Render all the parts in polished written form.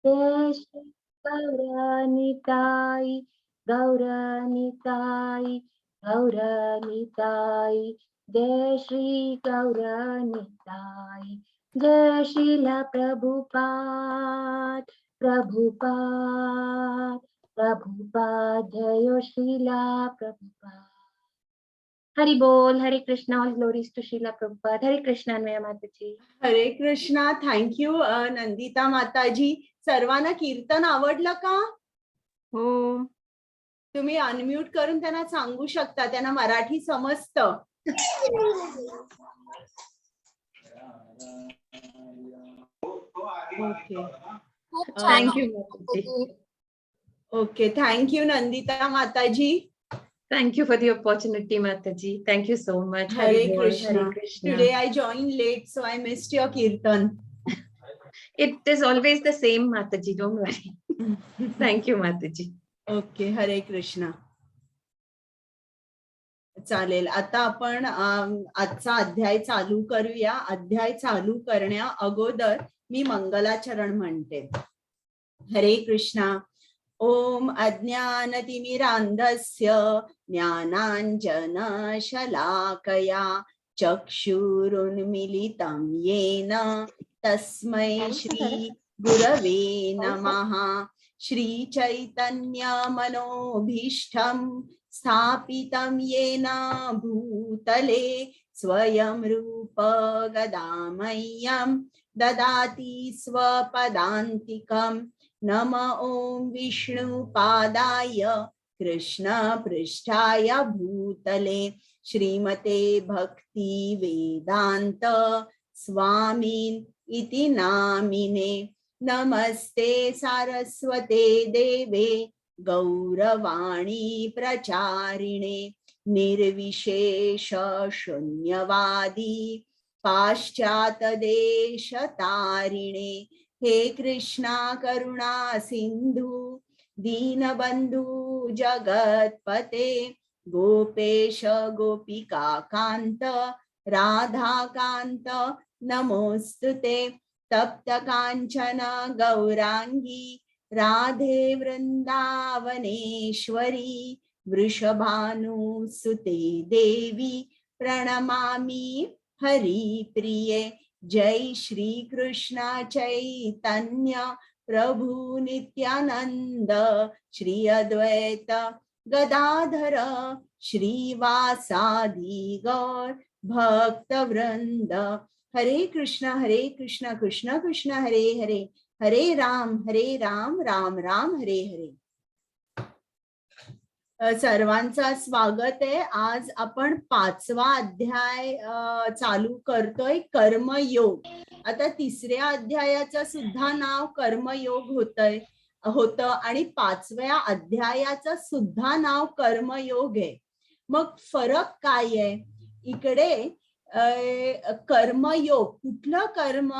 जय श्री गौरनिताई, गौरनिताई, गौरनिताई, जय श्री गौरनिताई, जय श्रीला प्रभुपाद, प्रभुपाद, प्रभुपाद, जय श्रीला प्रभुपाद. हरि बोल, Hare Krishna, all glories to Srila Prabhupada. Hare Krishna अन्वया माताजी. हरे कृष्णा. थँक्यू नंदिता माताजी. सर्वांना कीर्तन आवडलं का? हो. तुम्ही अनम्यूट करून त्यांना सांगू शकता, त्यांना मराठी समजतं. ओके, थँक्यू माताजी. ओके, थँक्यू नंदिता माताजी. Thank you for the opportunity, Mataji. Thank you so much. Hare Bol, Krishna. Hare Krishna. Today I joined late, so I missed your kirtan. It is always the same, Mataji. Don't worry. Thank you, Mataji. Okay, हरे कृष्णा. चालेल, आता आपण आजचा अध्याय चालू करूया. अध्याय चालू करण्या अगोदर मी मंगलाचरण म्हणते. हरे कृष्णा. ओम अज्ञानतिमिरान्धस्य ज्ञानाञ्जनशलाकया चक्षुरुन्मीलितं येन तस्मै श्री गुरवे नमः. श्रीचैतन्यमनोभीष्टं स्थापितं येन भूतले स्वयं रूप गदामह्यं ददाति स्वपदान्तिकम्. नम ओं विष्णुपादाय कृष्णपृष्ठाय भूतले श्रीमते भक्ति वेदांत स्वामिन् इति नामिने. नमस्ते सारस्वते देवे गौरवाणी प्रचारिणे निर्विशेष शून्यवादी पाश्चातदेशतारिणे. हे कृष्णा करुणा सिंधु दीनबंधु जगत्पते गोपेश गोपिका कांत राधाकांत नमोस्तुते. तप्त कांचन गौरांगी राधे वृंदावनेश्वरी वृषभानुसुते देवी प्रणमामि हरिप्रिये. जय श्री कृष्ण चैतन्य प्रभु नित्यानंद श्री अद्वैत गदाधर श्रीवासादि गौर भक्त वृंद. हरे कृष्ण कृष्ण कृष्ण हरे हरे, हरे राम राम राम हरे हरे. सर्वांचा स्वागत आहे. आज आपण 5वा अध्याय चालू करतोय, कर्मयोग. आता 3ऱ्या अध्यायाचं सुद्धा नाव कर्मयोग होतं आणि 5व्या अध्यायाचं सुद्धा नाव कर्मयोग आहे. मग फरक काय आहे? इकडे कर्मयोग, कुठलं कर्म?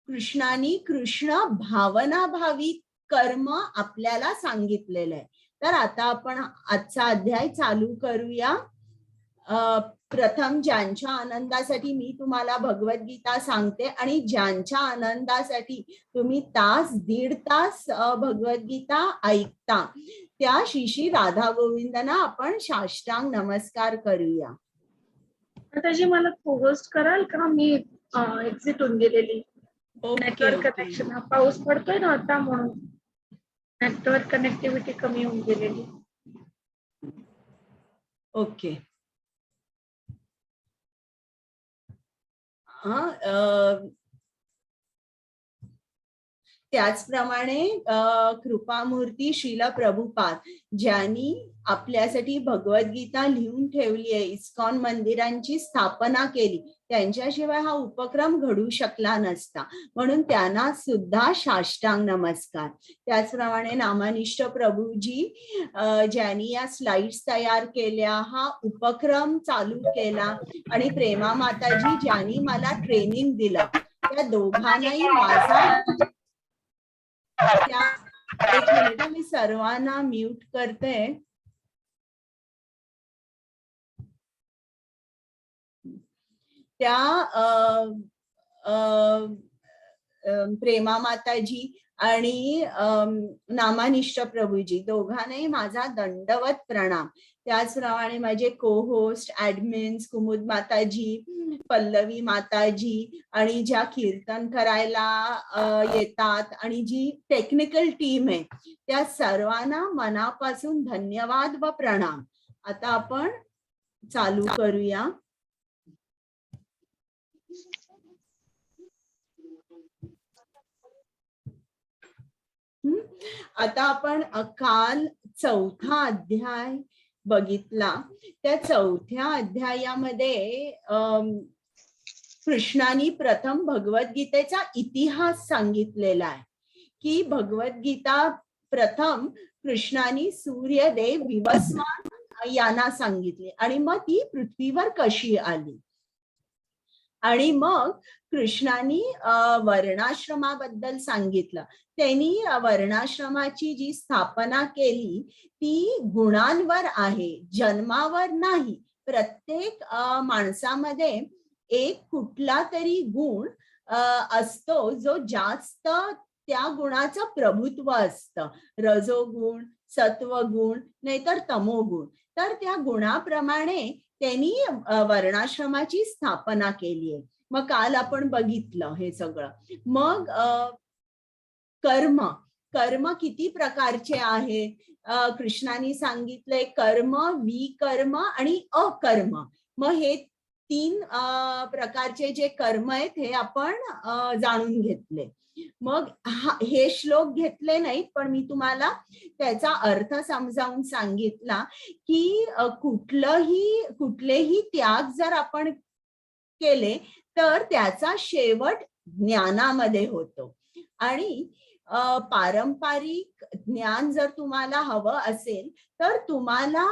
कृष्णानी कृष्ण भावनाभावित कर्म आपल्याला सांगितलेलं आहे. तर आता आपण आजचा अध्याय चालू करूया. प्रथम ज्यांच्या आनंदासाठी मी तुम्हाला भगवद्गीता सांगते आणि ज्यांच्या आनंदासाठी तुम्ही तास दीड तास भगवद्गीता ऐकता, त्या श्री राधा गोविंदांना आपण साष्टांग नमस्कार करूया. माताजी मला पोस्ट कराल का? मी एक्झिट होऊन गेलेली. नेटवर्क कनेक्शन, हा पाऊस पडतोय ना आता, म्हणून नेटवर्क कनेक्टिव्हिटी कमी होऊन गेलेली. ओके. त्याचप्रमाणे कृपामूर्ती श्रील प्रभुपाद ज्यांनी आपल्यासाठी भगवद्गीता लिहून ठेवली आहे, इस्कॉन मंदिरांची स्थापना केली, त्यांच्याशिवाय हा उपक्रम घडू शकला नसता. म्हणून त्यांना सुद्धा साष्टांग नमस्कार. त्याचप्रमाणे नामनिष्ठ प्रभूजी ज्यांनी या स्लाइड्स तयार केल्या, हा उपक्रम चालू केला, आणि प्रेमा माताजी ज्यांनी मला ट्रेनिंग दिलं, त्या दोघांनाही माझा एक मिनिट, मी सर्वांना म्यूट करते. त्या प्रेमा माताजी आणि नामानिष्ठ प्रभूजी दोघांनाही माझा दंडवत प्रणाम. त्याचप्रमाणे माझे को होस्ट ऍडमिन्स कुमुद माताजी, पल्लवी माताजी आणि ज्या कीर्तन करायला येतात आणि जी टेक्निकल टीम आहे त्या सर्वांना मनापासून धन्यवाद व प्रणाम. आता आपण चालू करूया. आता आपण काल 4था अध्याय बघितला. त्या 4थ्या अध्यायामध्ये कृष्णाने प्रथम भगवद्गीतेचा इतिहास सांगितलेला आहे की भगवद्गीता प्रथम कृष्णाने सूर्यदेव विवस्वान यांना सांगितले आणि मग ती पृथ्वीवर कशी आली. आणि मग कृष्णाने वर्णाश्रमाबद्दल सांगितलं. त्यांनी वर्णाश्रमाची जी स्थापना केली ती गुणांवर आहे, जन्मावर नाही. प्रत्येक माणसामध्ये एक कुठला तरी गुण असतो जो जास्त त्या गुणाचं प्रभुत्व असतं. रजोगुण, सत्वगुण नाहीतर तमोगुण. तर त्या गुणाप्रमाणे त्यांनी वर्णाश्रमाची स्थापना केली आहे. मग काल आपण बघितलं हे सगळं. मग कर्म किती प्रकारचे आहेत कृष्णाने सांगितलंय. कर्म, विकर्म आणि अकर्म. मग हे 3 प्रकारचे जे कर्म आहेत हे आपण जाणून घेतले. मग हे श्लोक घेतले नाहीत पण मी तुम्हाला त्याचा अर्थ समजावून सांगितला की कुठलेही त्याग जर आपण केले तर त्याचा शेवट ज्ञानामध्ये होतो. आणि पारंपरिक ज्ञान जर तुम्हाला हवं असेल तर तुम्हाला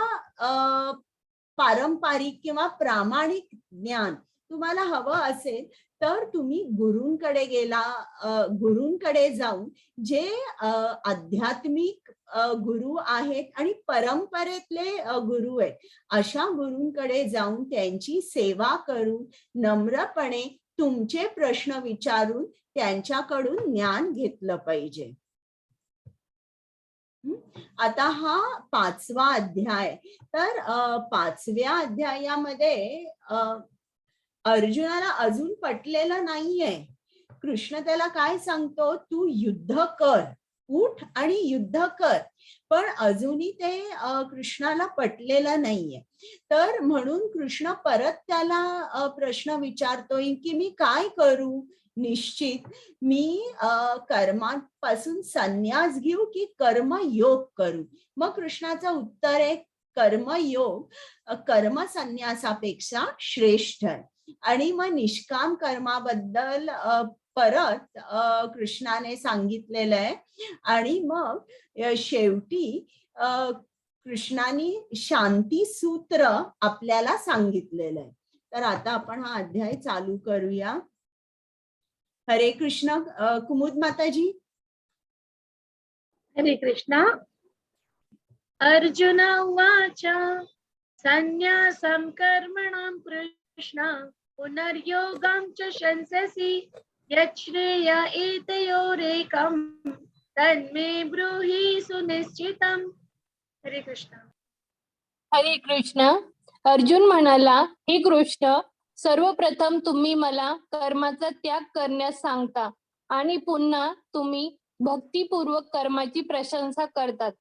पारंपरिक किंवा प्रामाणिक ज्ञान तुम्हाला हवं असेल तर तुम्ही गुरूंकडे जाऊन जे आध्यात्मिक गुरु आहेत आणि परंपरेतले गुरु आहेत अशा गुरूंकडे जाऊन त्यांची सेवा करून नम्रपणे तुमचे प्रश्न विचारून त्यांच्याकडून ज्ञान घेतलं पाहिजे. आता हा 5वा अध्याय. तर 5व्या अध्यायामध्ये अर्जुनाला अजून पटलेलं नाहीये. कृष्ण त्याला काय सांगतो, तू युद्ध कर, उठ आणि युद्ध कर. पण अजूनही ते कृष्णाला पटलेलं नाहीये. तर म्हणून कृष्ण परत त्याला प्रश्न विचारतोय की मी काय करू. निश्चित मी कर्मापासून संन्यास घेऊ की कर्मयोग करू. मग कृष्णाचं उत्तर आहे कर्मयोग कर्म संन्यासापेक्षा श्रेष्ठ आहे. आणि मग निष्काम कर्माबद्दल परत कृष्णाने सांगितलेलं आहे. आणि मग शेवटी कृष्णाने शांती सूत्र आपल्याला सांगितलेलं आहे. तर आता आपण हा अध्याय चालू करूया. हरे कृष्ण. कुमुद माताजी. हरे कृष्ण. अर्जुन उवाच संन्यासं कर्मणां कृष्ण पुनर्योगं च शंससि यच्छ्रेय एतयोरेकं तन्मे ब्रूहि सुनिश्चितम्. हरे कृष्ण. हरे कृष्ण. अर्जुन म्हणाला, हे कृष्ण, सर्वप्रथम तुम्ही मला कर्माचा त्याग करण्यास सांगता आणि पुन्हा तुम्ही भक्तिपूर्वक कर्माची प्रशंसा करतात.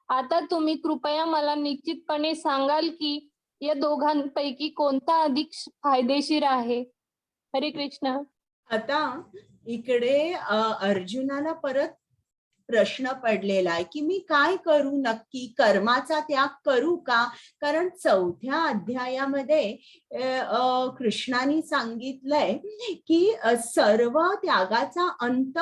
आता तुम्ही कृपया मला निश्चितपणे सांगाल की या दोघांपैकी कोणता अधिक फायदेशीर आहे. हरे कृष्ण. आता इकडे अर्जुनाला परत प्रश्न पडलेला आहे की मी काय करू नक्की. कर्माचा त्याग करू का. कारण 4थ्या अध्यायामध्ये कृष्णाने सांगितलंय की सर्व त्यागाचा अंत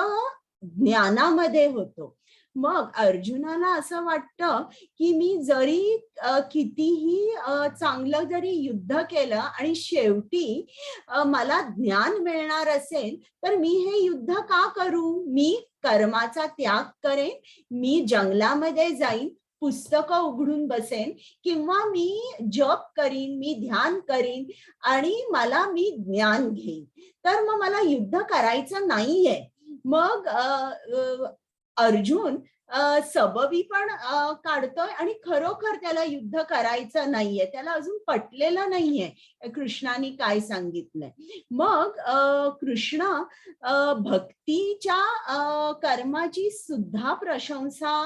ज्ञानामध्ये होतो. मग अर्जुनाला असं वाटतं की मी जरी कितीही चांगलं जरी युद्ध केलं आणि शेवटी मला ज्ञान मिळणार असेल तर मी हे युद्ध का करू. मी कर्माचा त्याग करेन, मी जंगलामध्ये जाईन, पुस्तकं उघडून बसेन किंवा मी जप करीन, मी ध्यान करीन आणि मी ज्ञान घेईन. तर मग मला युद्ध करायचं नाहीये. मग अर्जुन सबबी पण काढतोय आणि खरोखर त्याला युद्ध करायचं नाहीये, त्याला अजून पटलेलं नाहीये कृष्णाने काय सांगितलंय. मग कृष्ण भक्तीच्या कर्माची सुद्धा प्रशंसा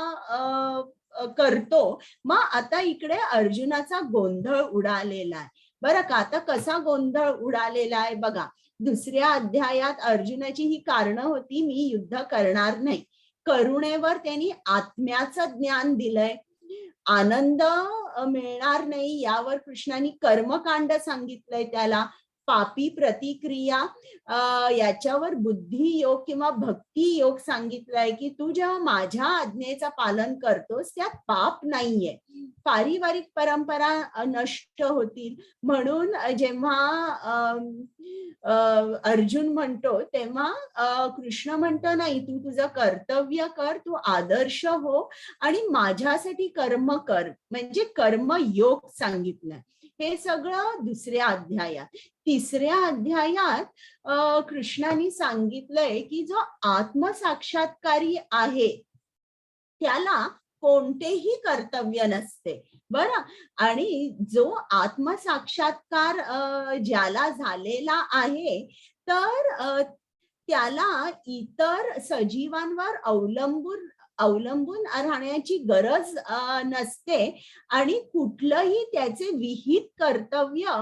करतो. मग आता इकडे अर्जुनाचा गोंधळ उडालेला आहे बरं का. आता कसा गोंधळ उडालेला आहे बघा. दुसऱ्या अध्यायात अर्जुनाची ही कारणं होती, मी युद्ध करणार नाही. करुणेवर त्यांनी आत्म्याचं ज्ञान दिलंय, आनंद मिळणार नाही यावर कृष्णाने कर्मकांड सांगितलंय त्याला, पापी प्रतिक्रिया याच्यावर बुद्धी योग किंवा भक्ती योग सांगितलाय की तू जेव्हा माझ्या आज्ञेचं पालन करतोस त्यात पाप नाहीये. पारिवारिक परंपरा नष्ट होतील म्हणून जेव्हा अर्जुन म्हणतो तेव्हा कृष्ण म्हणतो नाही, तू तुझं कर्तव्य कर, तू आदर्श हो आणि माझ्यासाठी कर्म कर, म्हणजे कर्मयोग सांगितलंय. हे सगळं दुसऱ्या अध्यायात. तिसऱ्या अध्यायात कृष्णाने सांगितलंय की जो आत्मसाक्षात्कारी आहे त्याला कोणतेही कर्तव्य नसते बरं. आणि जो आत्मसाक्षात्कार ज्याला झालेला आहे तर त्याला इतर सजीवांवर अवलंबून राहण्याची गरज नसते आणि कुठलंही त्याचे विहित कर्तव्य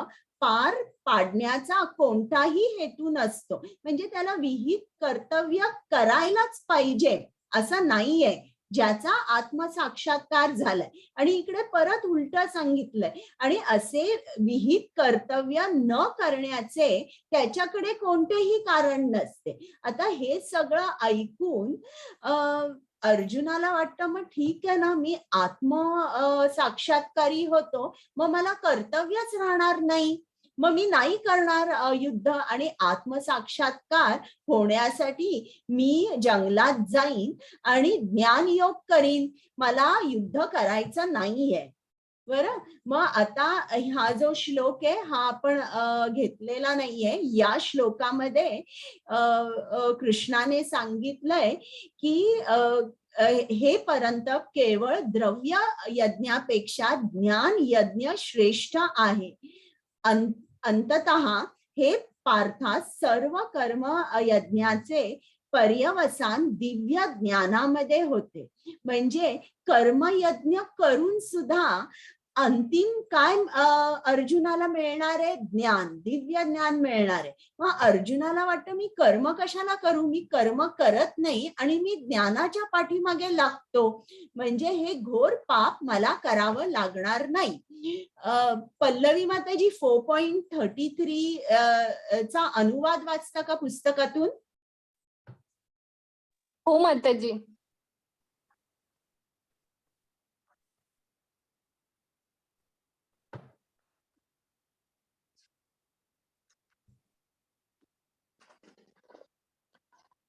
पार पाडण्याचा कोणताही हेतू नसतो. म्हणजे त्याला विहित कर्तव्य करायलाच पाहिजे असं नाहीये ज्याचा आत्मसाक्षात्कार झालाय. आणि इकडे परत उलट सांगितलंय, आणि असे विहित कर्तव्य न करण्याचे त्याच्याकडे कोणतेही कारण नसते. आता हे सगळं ऐकून अर्जुनाला वाटतं मग ठीक आहे ना, मी साक्षात्कारी होतो, मग मला कर्तव्यच राहणार नाही, मग मी नाही करणार युद्ध. आणि आत्मसाक्षात्कार होण्यासाठी मी जंगलात जाईन आणि ज्ञानयोग करीन, मला युद्ध करायचं नाहीये बरं. मग आता हा जो श्लोक आहे हा आपण घेतलेला नाहीये. या श्लोकामध्ये कृष्णाने सांगितलंय की हे परंतप केवळ द्रव्य यज्ञापेक्षा ज्ञान यज्ञ श्रेष्ठ आहे. अंततः हे पार्था सर्व कर्म यज्ञाचे पर्यवसान दिव्य ज्ञानामध्ये होते. म्हणजे कर्मयज्ञ करून सुद्धा अंतिम काय अर्जुनाला मिळणार आहे? ज्ञान, दिव्य ज्ञान मिळणार आहे. मग अर्जुनाला वाटतं मी कर्म कशाला करू, मी कर्म करत नाही आणि मी ज्ञानाच्या पाठीमागे लागतो, म्हणजे हे घोर पाप मला करावं लागणार नाही. पल्लवी माताजी 4.33 चा अनुवाद वाचता का पुस्तकातून? हो माताजी.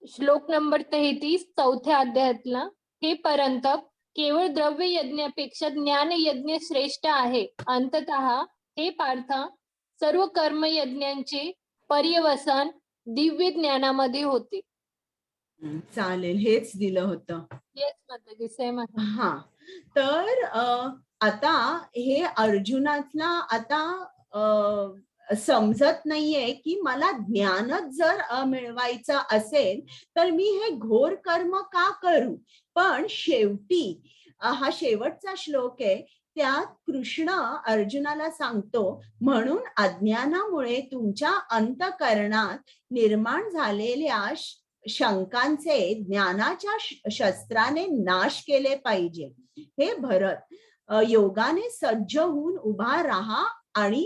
श्लोक नंबर 33 चौथ्या अध्यायातला. हे परंतप केवळ द्रव्य यज्ञापेक्षा ज्ञान यज्ञ श्रेष्ठ आहे. अंततः हे पार्थ सर्व कर्म यज्ञांचे पर्यवसान दिव्य ज्ञानामध्ये होते. चालेल, हेच दिलं होतं. येस माताजी, सेम आहे. हा, तर आता हे अर्जुनाला आता समजत नाहीये की मला ज्ञानच जर मिळवायचं असेल तर मी हे घोर कर्म का करू. पण शेवटी हा शेवटचा श्लोक आहे, त्यात कृष्ण अर्जुनाला सांगतो, म्हणून अज्ञानामुळे तुमच्या अंतःकरणात निर्माण झालेल्या शंकांचे ज्ञानाच्या शस्त्राने नाश केले पाहिजे. हे भरत, योगाने सज्ज होऊन उभा राहा आणि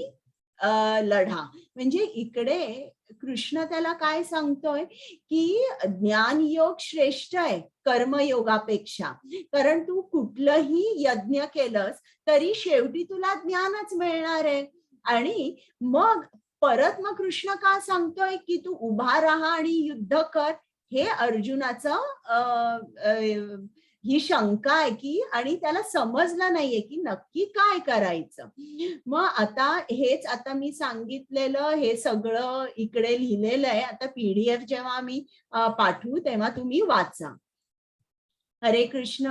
लढा. म्हणजे इकडे कृष्ण त्याला काय सांगतोय की ज्ञानयोग श्रेष्ठ आहे कर्मयोगापेक्षा, कारण तू कुठलंही यज्ञ केलंस तरी शेवटी तुला ज्ञानच मिळणार आहे. आणि मग परत मग कृष्ण का सांगतोय की तू उभा राहा आणि युद्ध कर. हे अर्जुनाचं ही शंका आहे की, आणि त्याला समजलं नाहीये की नक्की काय करायचं. मग आता हेच आता मी सांगितलेलं हे सगळं इकडे लिहिलेलं आहे. आता PDF जेव्हा आम्ही पाठवू तेव्हा तुम्ही वाचा. हरे कृष्ण.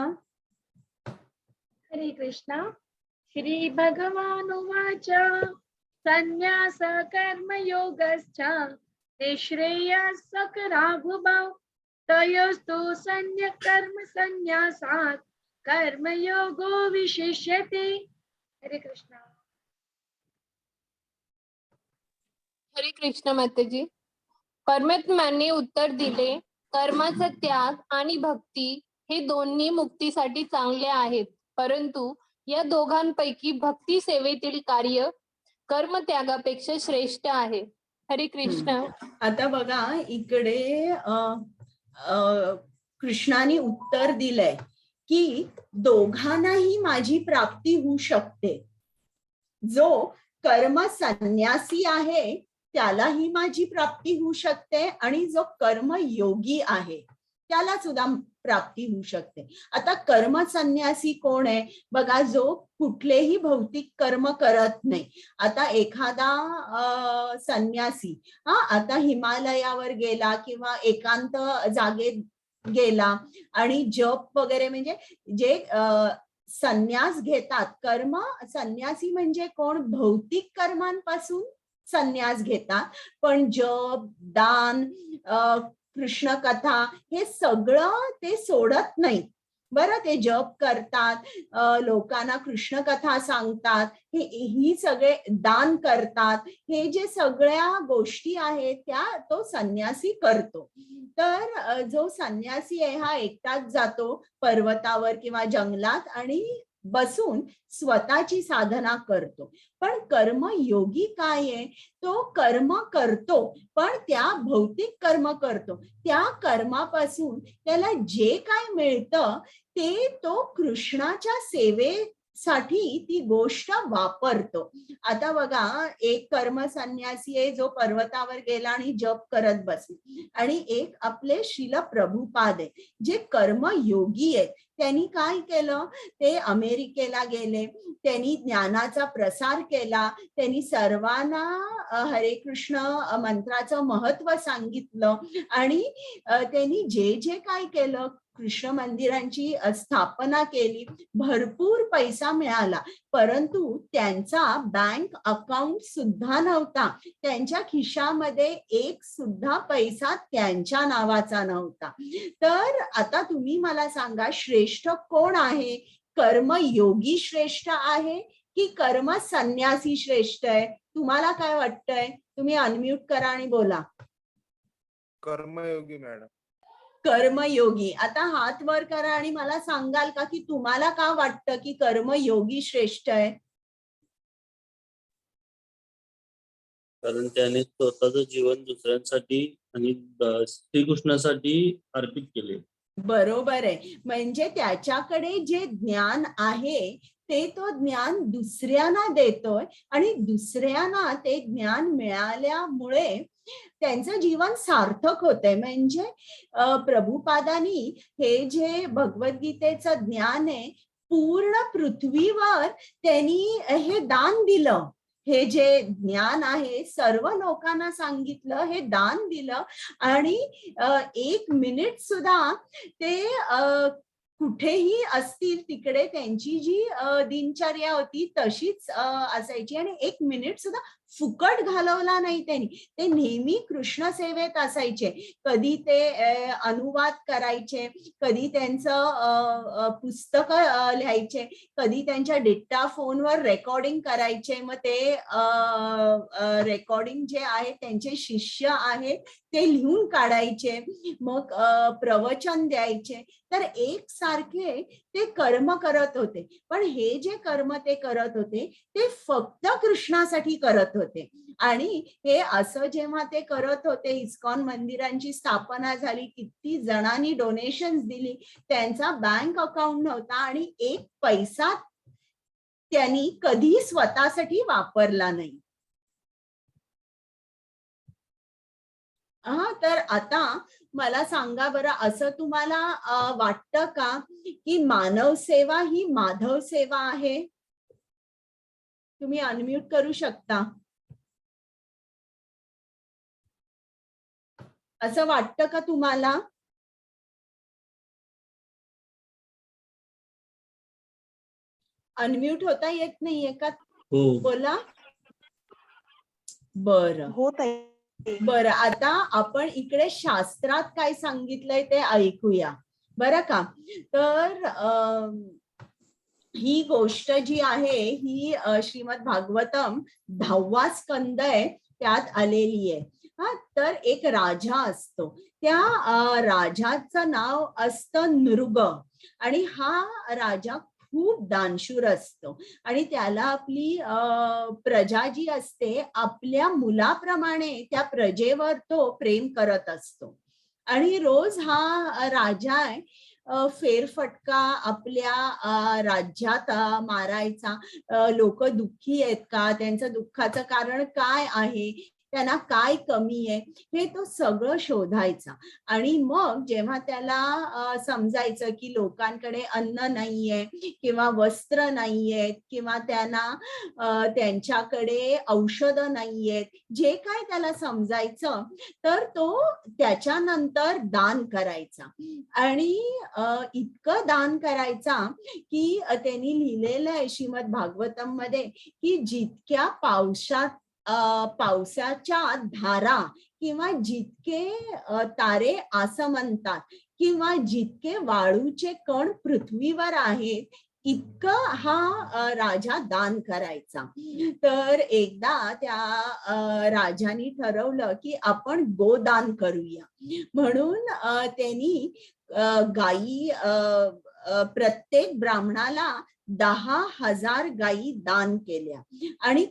हरे कृष्ण. श्री भगवानुवाच संन्यास कर्मयोगश्च निःश्रेयसकराभुवौ तयोस्तु संन्यकर्म संन्यासात् कर्मयोगो विशिष्यते. हरे कृष्ण. हरे कृष्ण माताजी. परमात्म्याने उत्तर दिले, कर्माचा त्याग आणि भक्ती हे दोन्ही मुक्तीसाठी चांगले आहेत, परंतु या दोघांपैकी भक्ती सेवेतील कार्य कर्मत्यागापेक्षा श्रेष्ठ आहे. हरे कृष्ण. आता बघा इकडे कृष्णाने उत्तर दिलंय की दोघांनाही माझी प्राप्ती होऊ शकते. जो कर्म संन्यासी आहे त्यालाही माझी प्राप्ती होऊ शकते आणि जो कर्म योगी आहे त्याला सुद्धा प्राप्ती होऊ शकते. आता कर्म संन्यासी कोण आहे बघा, जो कुठलेही भौतिक कर्म करत नाही. आता एखादा संन्यासी आता हिमालयावर गेला किंवा एकांत जागेत गेला आणि जप वगैरे, म्हणजे जे संन्यास घेतात, कर्म संन्यासी म्हणजे कोण, भौतिक कर्मांपासून संन्यास घेतात, पण जप, दान, कृष्ण कथा हे सगळं ते सोडत नाही. बरं, ते जप करतात, लोकांना कृष्ण कथा सांगतात, ही सगळे दान करतात, हे जे सगळ्या गोष्टी आहेत त्या तो संन्यासी करतो. तर जो संन्यासी आहे हा एकटाच जातो पर्वतावर किंवा जंगलात आणि बसून स्वतःची साधना करतो. पण कर्मयोगी काय आहे, तो कर्म करतो पण त्या भौतिक कर्म करतो. त्या कर्मापासून त्याला जे काय मिळतं ते तो कृष्णाच्या सेवेसाठी ती गोष्ट वापरतो. आता बघा, एक कर्म संन्यासी आहे जो पर्वतावर गेला आणि जप करत बसला, आणि एक आपले श्रील प्रभुपाद आहे जे कर्मयोगी आहेत. त्यांनी काय केलं, ते अमेरिकेला गेले, त्यांनी ज्ञानाचा प्रसार केला, त्यांनी सर्वांना हरे कृष्ण मंत्राचं महत्व सांगितलं आणि त्यांनी जे जे काय केलं, कृष्ण मंदिरांची स्थापना केली, भरपूर पैसा मिळाला, परंतु त्यांचा बँक अकाउंट सुद्धा नव्हता. त्यांच्या खिशामध्ये एक सुद्धा पैसा त्यांच्या नावाचा नव्हता. तर आता तुम्ही मला सांगा, श्रेष्ठ कोण आहे, कर्मयोगी श्रेष्ठ आहे की कर्म संन्यासी श्रेष्ठ आहे? तुम्हाला काय वाटतंय? तुम्ही अनम्यूट करा आणि बोला. कर्मयोगी मॅडम. कर्मयोगी. आता हात वर करा आणि मला सांगाल का की तुम्हाला का वाटतं की कर्मयोगी श्रेष्ठ आहे? कारण त्याने स्वतःचं जीवन दुसऱ्यांसाठी आणि श्रीकृष्णासाठी अर्पित केले. बरोबर आहे. म्हणजे त्याच्याकडे जे ज्ञान आहे ते तो ज्ञान दुसऱ्यांना देतोय आणि दुसऱ्यांना ते ज्ञान मिळाल्यामुळे त्यांचं जीवन सार्थक होतंय. म्हणजे प्रभुपादांनी हे जे भगवद्गीतेचं ज्ञान आहे पूर्ण पृथ्वीवर त्यांनी हे दान दिलं. हे जे ज्ञान आहे सर्व लोकांना सांगितलं, हे दान दिलं आणि 1 मिनिट सुद्धा ते कुठेही असतील तिकडे त्यांची जी दिनचर्या होती तशीच असायची आणि 1 मिनिट सुद्धा फुकट घालवला नाही त्यांनी. ते नेहमी कृष्ण सेवेत असायचे. कधी ते अनुवाद करायचे, कधी त्यांचं पुस्तक लिहायचे, कधी त्यांच्या डिक्टा फोनवर रेकॉर्डिंग करायचे. मग ते रेकॉर्डिंग जे आहे त्यांचे शिष्य आहेत ते लिहून काढायचे, मग प्रवचन द्यायचे. तर एक सारखे ते कर्म करत होते. पण हे जे कर्म ते करत होते ते फक्त कृष्णासाठी करत होते. आणि हे असं जेव्हा ते करत होते, इस्कॉन मंदिरांची स्थापना झाली, किती जणांनी डोनेशन्स दिली, त्यांचा बँक अकाउंट नव्हता आणि 1 पैसा त्यांनी कधी स्वतःसाठी वापरला नाही. तर आता मला सांगा बरं, असं तुम्हाला वाटतं का की मानव सेवा ही माधव सेवा आहे? तुम्ही अनम्यूट करू शकता. असं वाटतं का तुम्हाला? अनम्यूट होता येत नाहीये का? हो. बोला. बरं होत आहे. बरं, आता आपण इकडे शास्त्रात काय सांगितलंय ते ऐकूया बरं का. तर ही गोष्ट जी आहे ही श्रीमद भागवतम 10वा स्कंद आहे, त्यात आलेली आहे. तर एक राजा असतो, त्या राजाचं नाव असतं नृग, आणि हा राजा खूप दानशूर असतो आणि त्याला आपली प्रजा जी असते आपल्या मुलाप्रमाणे त्या प्रजेवर तो प्रेम करत असतो. आणि रोज हा राजा आहे फेरफटका आपल्या राज्यात मारायचा. लोक दुःखी आहेत का, त्यांचं दुःखाचं कारण काय आहे, त्यांना काय कमी आहे, हे तो सगळं शोधायचा. आणि मग जेव्हा त्याला समजायचं की लोकांकडे अन्न नाहीये किंवा वस्त्र नाहीयेत किंवा त्यांना त्यांच्याकडे औषधं नाहीयेत, जे काय त्याला समजायचं, तर तो त्याच्यानंतर दान करायचा. आणि इतकं दान करायचा की त्यांनी लिहिलेलं आहे श्रीमद भागवतम मध्ये की जितक्या पावसाच्या धारा किंवा जितके तारे आसमंतात किंवा जितके वाळूचे कण पृथ्वीवर आहेत, इतकं हा राजा दान करायचा. तर एकदा त्या राजाने ठरवलं की आपण गोदान करूया, म्हणून त्यांनी गायी प्रत्येक ब्राह्मणाला 10,000 गायी दान केल्या. आणि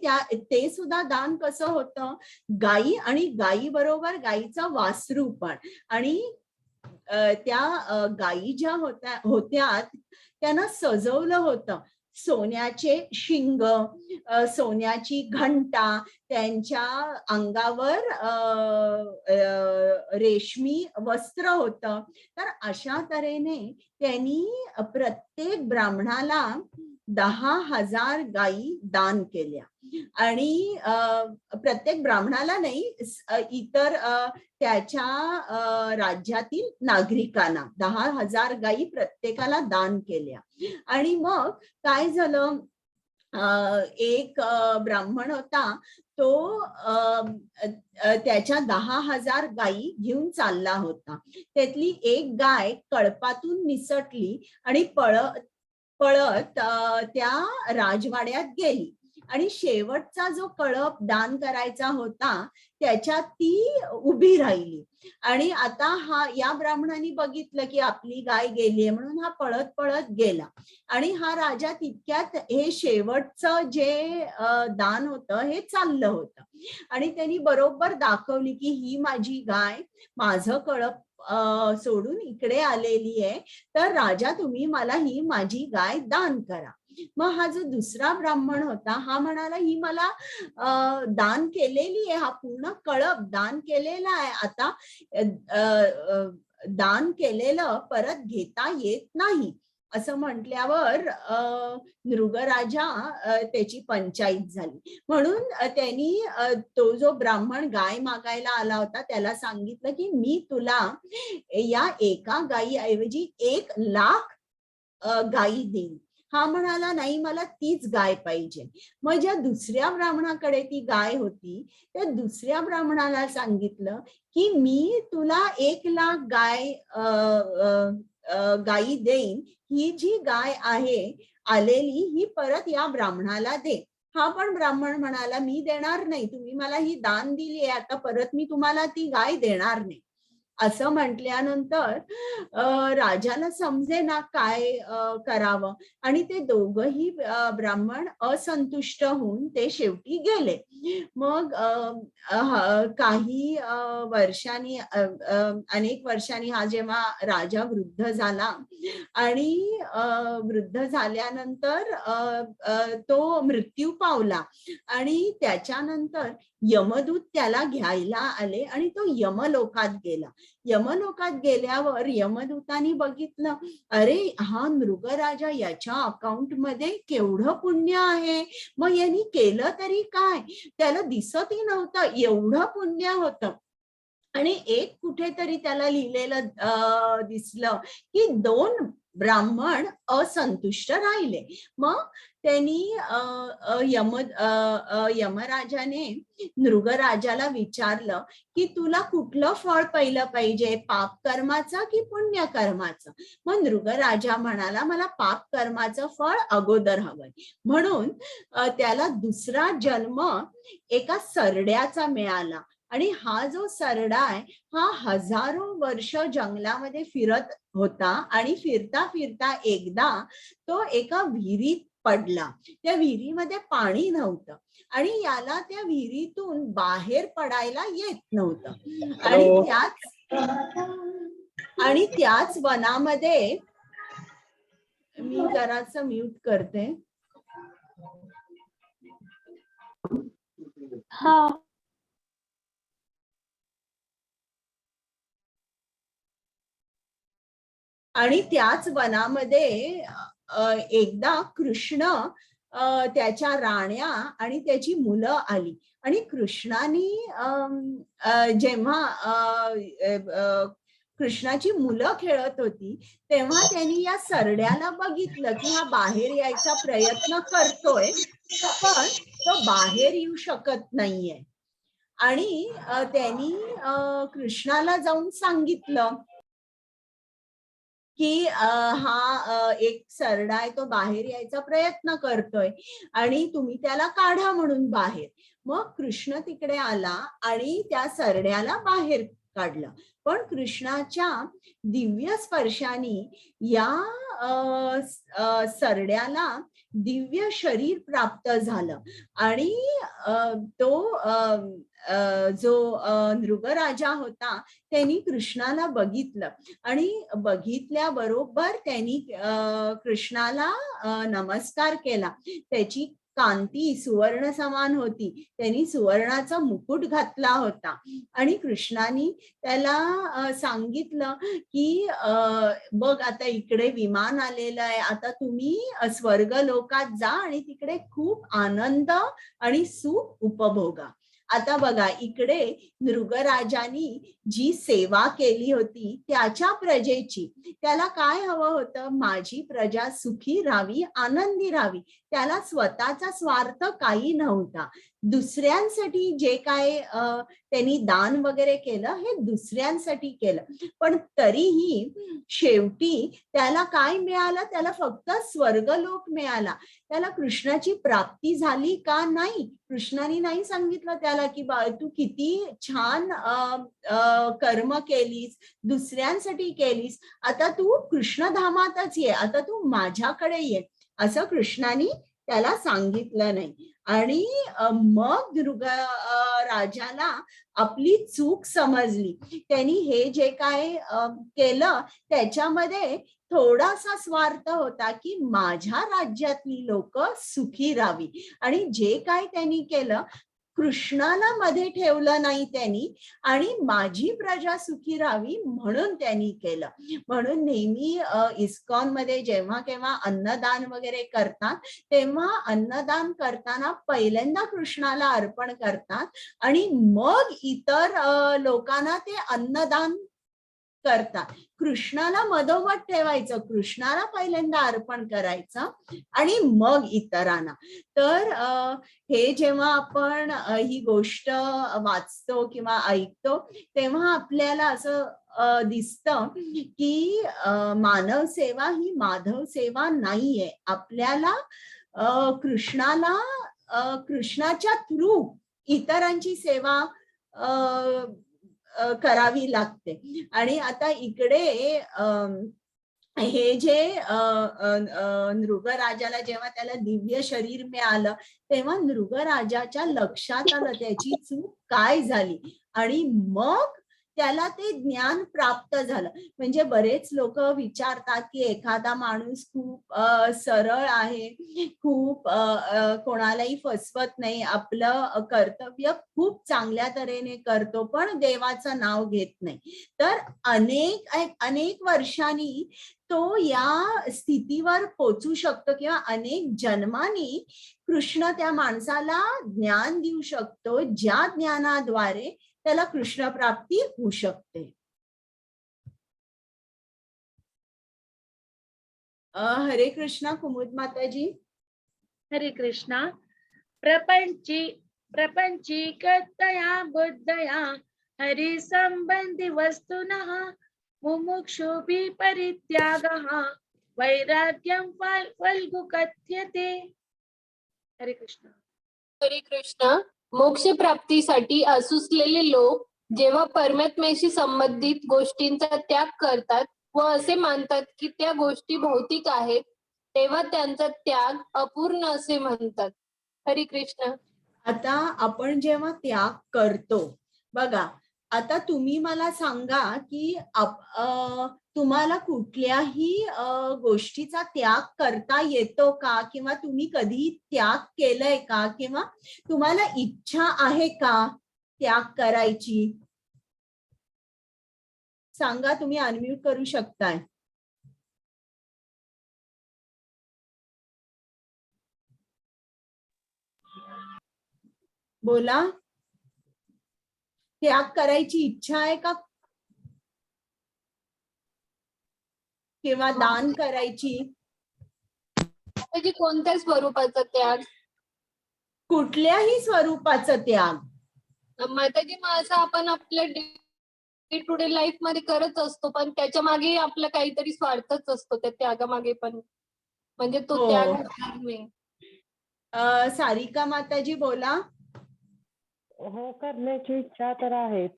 ते सुद्धा दान कसं होतं, गायी आणि गायी बरोबर गायीचं वासरू पण. आणि त्या गायी ज्या होत्या त्यांना सजवलं होतं. सोन्याचे शिंग, सोन्याची घंटा, त्यांच्या अंगावर रेशमी वस्त्र होतं. तर अशा तऱ्हेने त्यांनी प्रत्येक ब्राह्मणाला 10,000 गायी दान केल्या. आणि प्रत्येक ब्राह्मणाला नाही, इतर त्याच्या राज्यातील नागरिकांना 10,000 गायी प्रत्येकाला दान केल्या. आणि मग काय झालं, एक ब्राह्मण होता, तो त्याच्या 10,000 गायी घेऊन चालला होता. त्यातली एक गाय कळपातून निसटली आणि पळत त्या राजवाड्यात गेली. आणि शेवटचा जो कळप दान करायचा होता त्याच्यात ती उभी राहिली. आणि आता या ब्राह्मणाने बघितलं की आपली गाय गेलीये, म्हणून हा पळत पळत गेला. आणि हा राजा तितक्यात हे शेवटचं जे दान होतं हे चाललं होतं. आणि त्यांनी बरोबर दाखवली की ही माझी गाय माझं कळप सोडून इकडे आलेली आहे, तर राजा तुम्ही मला ही माझी गाय दान करा. मग हा जो दुसरा ब्राह्मण होता हा म्हणाला ही मला दान केलेली आहे, हा पूर्ण कळप दान केलेला आहे, आता दान केलेलं परत घेता येत नाही. असं म्हटल्यावर नृगराजा त्याची पंचायत झाली. म्हणून त्यांनी तो जो ब्राह्मण गाय मागायला आला होता त्याला सांगितलं की मी तुला या एका गायीऐवजी 1,00,000 गायी देईन. हा म्हणाला नाही, मला तीच गाय पाहिजे. मग ज्या दुसऱ्या ब्राह्मणाकडे ती गाय होती त्या दुसऱ्या ब्राह्मणाला सांगितलं की मी तुला 1,00,000 गायी देईन, ही जी गाय आहे आलेली ही परत या ब्राह्मणाला दे. हा पण ब्राह्मण म्हणाला मी देणार नाही, तुम्ही मला ही दान दिली आहे, आता परत मी तुम्हाला ती गाय देणार नाही. असं म्हटल्यानंतर राजाला समजेना काय करावं. आणि ते दोघही ब्राह्मण असंतुष्ट होऊन ते शेवटी गेले. मग काही वर्षांनी अनेक वर्षांनी हा जेव्हा राजा वृद्ध झाला आणि वृद्ध झाल्यानंतर तो मृत्यू पावला. आणि त्याच्यानंतर यमदूत त्याला घ्यायला आले आणि तो यमलोकात गेला. यमलोकात गेल्यावर यमदूतांनी बघितलं, अरे हा नृगराजा, याच्या अकाउंट मध्ये केवढं पुण्य आहे, मग यांनी केलं तरी काय, त्याला दिसतही नव्हतं एवढं पुण्य होतं. आणि एक कुठेतरी त्याला लिहिलेलं दिसलं की 2 ब्राह्मण असंतुष्ट राहिले. मग त्यांनी यमराजाने नृगराजाला विचारलं की तुला कुठलं फळ पहिलं पाहिजे, पाप कर्माचं की पुण्य कर्माचं? मग नृगराजा म्हणाला मला पाप कर्माचं फळ अगोदर हवंय. म्हणून त्याला दुसरा जन्म एका सरड्याचा मिळाला. आणि हा जो सरडा आहे हा हजारो वर्ष जंगलामध्ये फिरत होता आणि फिरता फिरता एकदा तो एका विहिरीत पडला. त्या विहिरीमध्ये पाणी नव्हतं आणि याला त्या विहिरीतून बाहेर पडायला येत नव्हतं. आणि त्याच वनामध्ये, मी जरासं म्यूट करते. हा. आणि त्याच वनामध्ये एकदा कृष्ण, त्याच्या राण्या आणि त्याची मुलं आली. आणि कृष्णाने जेव्हा कृष्णाची मुलं खेळत होती तेव्हा त्यांनी या सरड्याला बघितलं की हा बाहेर यायचा प्रयत्न करतोय पण तो बाहेर येऊ शकत नाहीये. आणि त्यांनी कृष्णाला जाऊन सांगितलं की हा एक सरडा आहे, तो बाहेर यायचा प्रयत्न करतोय आणि तुम्ही त्याला काढा म्हणून बाहेर. मग कृष्ण तिकडे आला आणि त्या सरड्याला बाहेर काढलं. पण कृष्णाच्या दिव्य स्पर्शाने या सरड्याला दिव्य शरीर प्राप्त झालं. आणि तो जो नृगराजा होता त्यांनी कृष्णाला बघितलं आणि बघितल्याबरोबर त्यांनी कृष्णाला नमस्कार केला. त्याची कांती सुवर्ण समान होती. त्यांनी सुवर्णाचा मुकुट घातला होता आणि कृष्णाने त्याला सांगितलं की बघ आता इकडे विमान आलेलं आहे, आता तुम्ही स्वर्ग लोकात जा आणि तिकडे खूप आनंद आणि सुख उपभोगा. आता बघा इकडे नृगराजानी जी सेवा केली होती त्याच्या प्रजेची, त्याला काय हवं होतं, माझी प्रजा सुखी राहावी, आनंदी राहावी. त्याला स्वतःचा स्वार्थ काही नव्हता. दुसऱ्यांसाठी जे काय त्यांनी दान वगैरे केलं हे दुसऱ्यांसाठी केलं. पण तरीही शेवटी त्याला काय मिळालं, त्याला फक्त स्वर्गलोक मिळाला. त्याला कृष्णाची प्राप्ती झाली का? नाही. कृष्णाने नाही सांगितलं त्याला की तू किती छान कर्म केलीस, दुसऱ्यांसाठी केलीस, आता तू कृष्णधामातच ये, आता तू माझ्याकडे ये, असं कृष्णाने त्याला सांगितलं नाही. आणि मग राजाला आपली चूक समजली. त्यांनी हे जे काय केलं त्याच्यामध्ये थोडासा स्वार्थ होता की माझ्या राज्यातली लोक सुखी राहावी. आणि जे काय त्यांनी केलं कृष्णाला मध्ये ठेवलं नाही त्यांनी, आणि माझी प्रजा सुखी राहावी म्हणून त्यांनी केलं. म्हणून नेहमी इस्कॉन मध्ये जेव्हा केव्हा अन्नदान वगैरे करतात तेव्हा अन्नदान करताना पहिल्यांदा कृष्णाला अर्पण करतात आणि मग इतर लोकांना ते अन्नदान करतात. कृष्णाला मधोमध ठेवायचं, कृष्णाला पहिल्यांदा अर्पण करायचं आणि मग इतरांना. तर हे जेव्हा आपण ही गोष्ट वाचतो किंवा ऐकतो तेव्हा आपल्याला असं दिसतं की मानव सेवा ही माधव सेवा नाहीये. आपल्याला कृष्णाच्या थ्रू इतरांची सेवा करावी लागते. आणि आता इकडे हे जे नृगराजाला जेव्हा त्याला दिव्य शरीर मिळालं तेव्हा नृगराजाच्या लक्षात आलं त्याची चूक काय झाली आणि मग त्याला ते ज्ञान प्राप्त झालं. म्हणजे बरेच लोक विचारतात की एखादा माणूस खूप सरळ आहे, खूप कोणालाही फसवत नाही, आपलं कर्तव्य खूप चांगल्या तऱ्हेने करतो पण देवाचं नाव घेत नाही, तर अनेक वर्षांनी तो या स्थितीवर पोहोचू शकतो किंवा अनेक जन्मांनी कृष्ण त्या माणसाला ज्ञान देऊ शकतो ज्या ज्ञानाद्वारे त्याला कृष्ण प्राप्ती होऊ शकते. हरे कृष्णा कुमुद माताजी. हरे कृष्णा. प्रपंचीकतया बुद्धया हरि संबंधी वस्तुनः मुमुक्षुभिः परित्यागः वैराग्यं फल्गु कथ्यते. हरे कृष्ण. हरे कृष्ण. मोक्ष प्राप्तीसाठी असुसलेले लोक जेव्हा परमात्म्याशी संबंधित गोष्टींचा त्याग करतात व असे मानतात की त्या गोष्टी भौतिक आहेत, तेव्हा त्यांचा त्याग अपूर्ण असे म्हणतात. हरे कृष्ण. आता आपण जेव्हा त्याग करतो, बघा, आता तुम्ही मला सांगा की तुम्हाला कुठल्याही गोष्टीचा त्याग करता येतो का, किंवा तुम्ही कधी त्याग केलाय का, किंवा तुम्हाला इच्छा आहे का त्याग करायची? सांगा, तुम्ही अनम्यूट करू शकताय. बोला, त्याग करायची इच्छा आहे का, किंवा दान करायची? म्हणजे कोणत्या स्वरूपाचा त्याग? कुठल्याही स्वरूपाचं त्याग. माताजी, मग असं आपण आपल्या डे टू डे लाईफ मध्ये करत असतो, पण त्याच्या मागे आपला काहीतरी स्वार्थच असतो त्या त्यागामागे पण, म्हणजे तो हो. त्याग होणार नाही. सारिका माताजी बोला. हो, करण्याची इच्छा तर आहेच,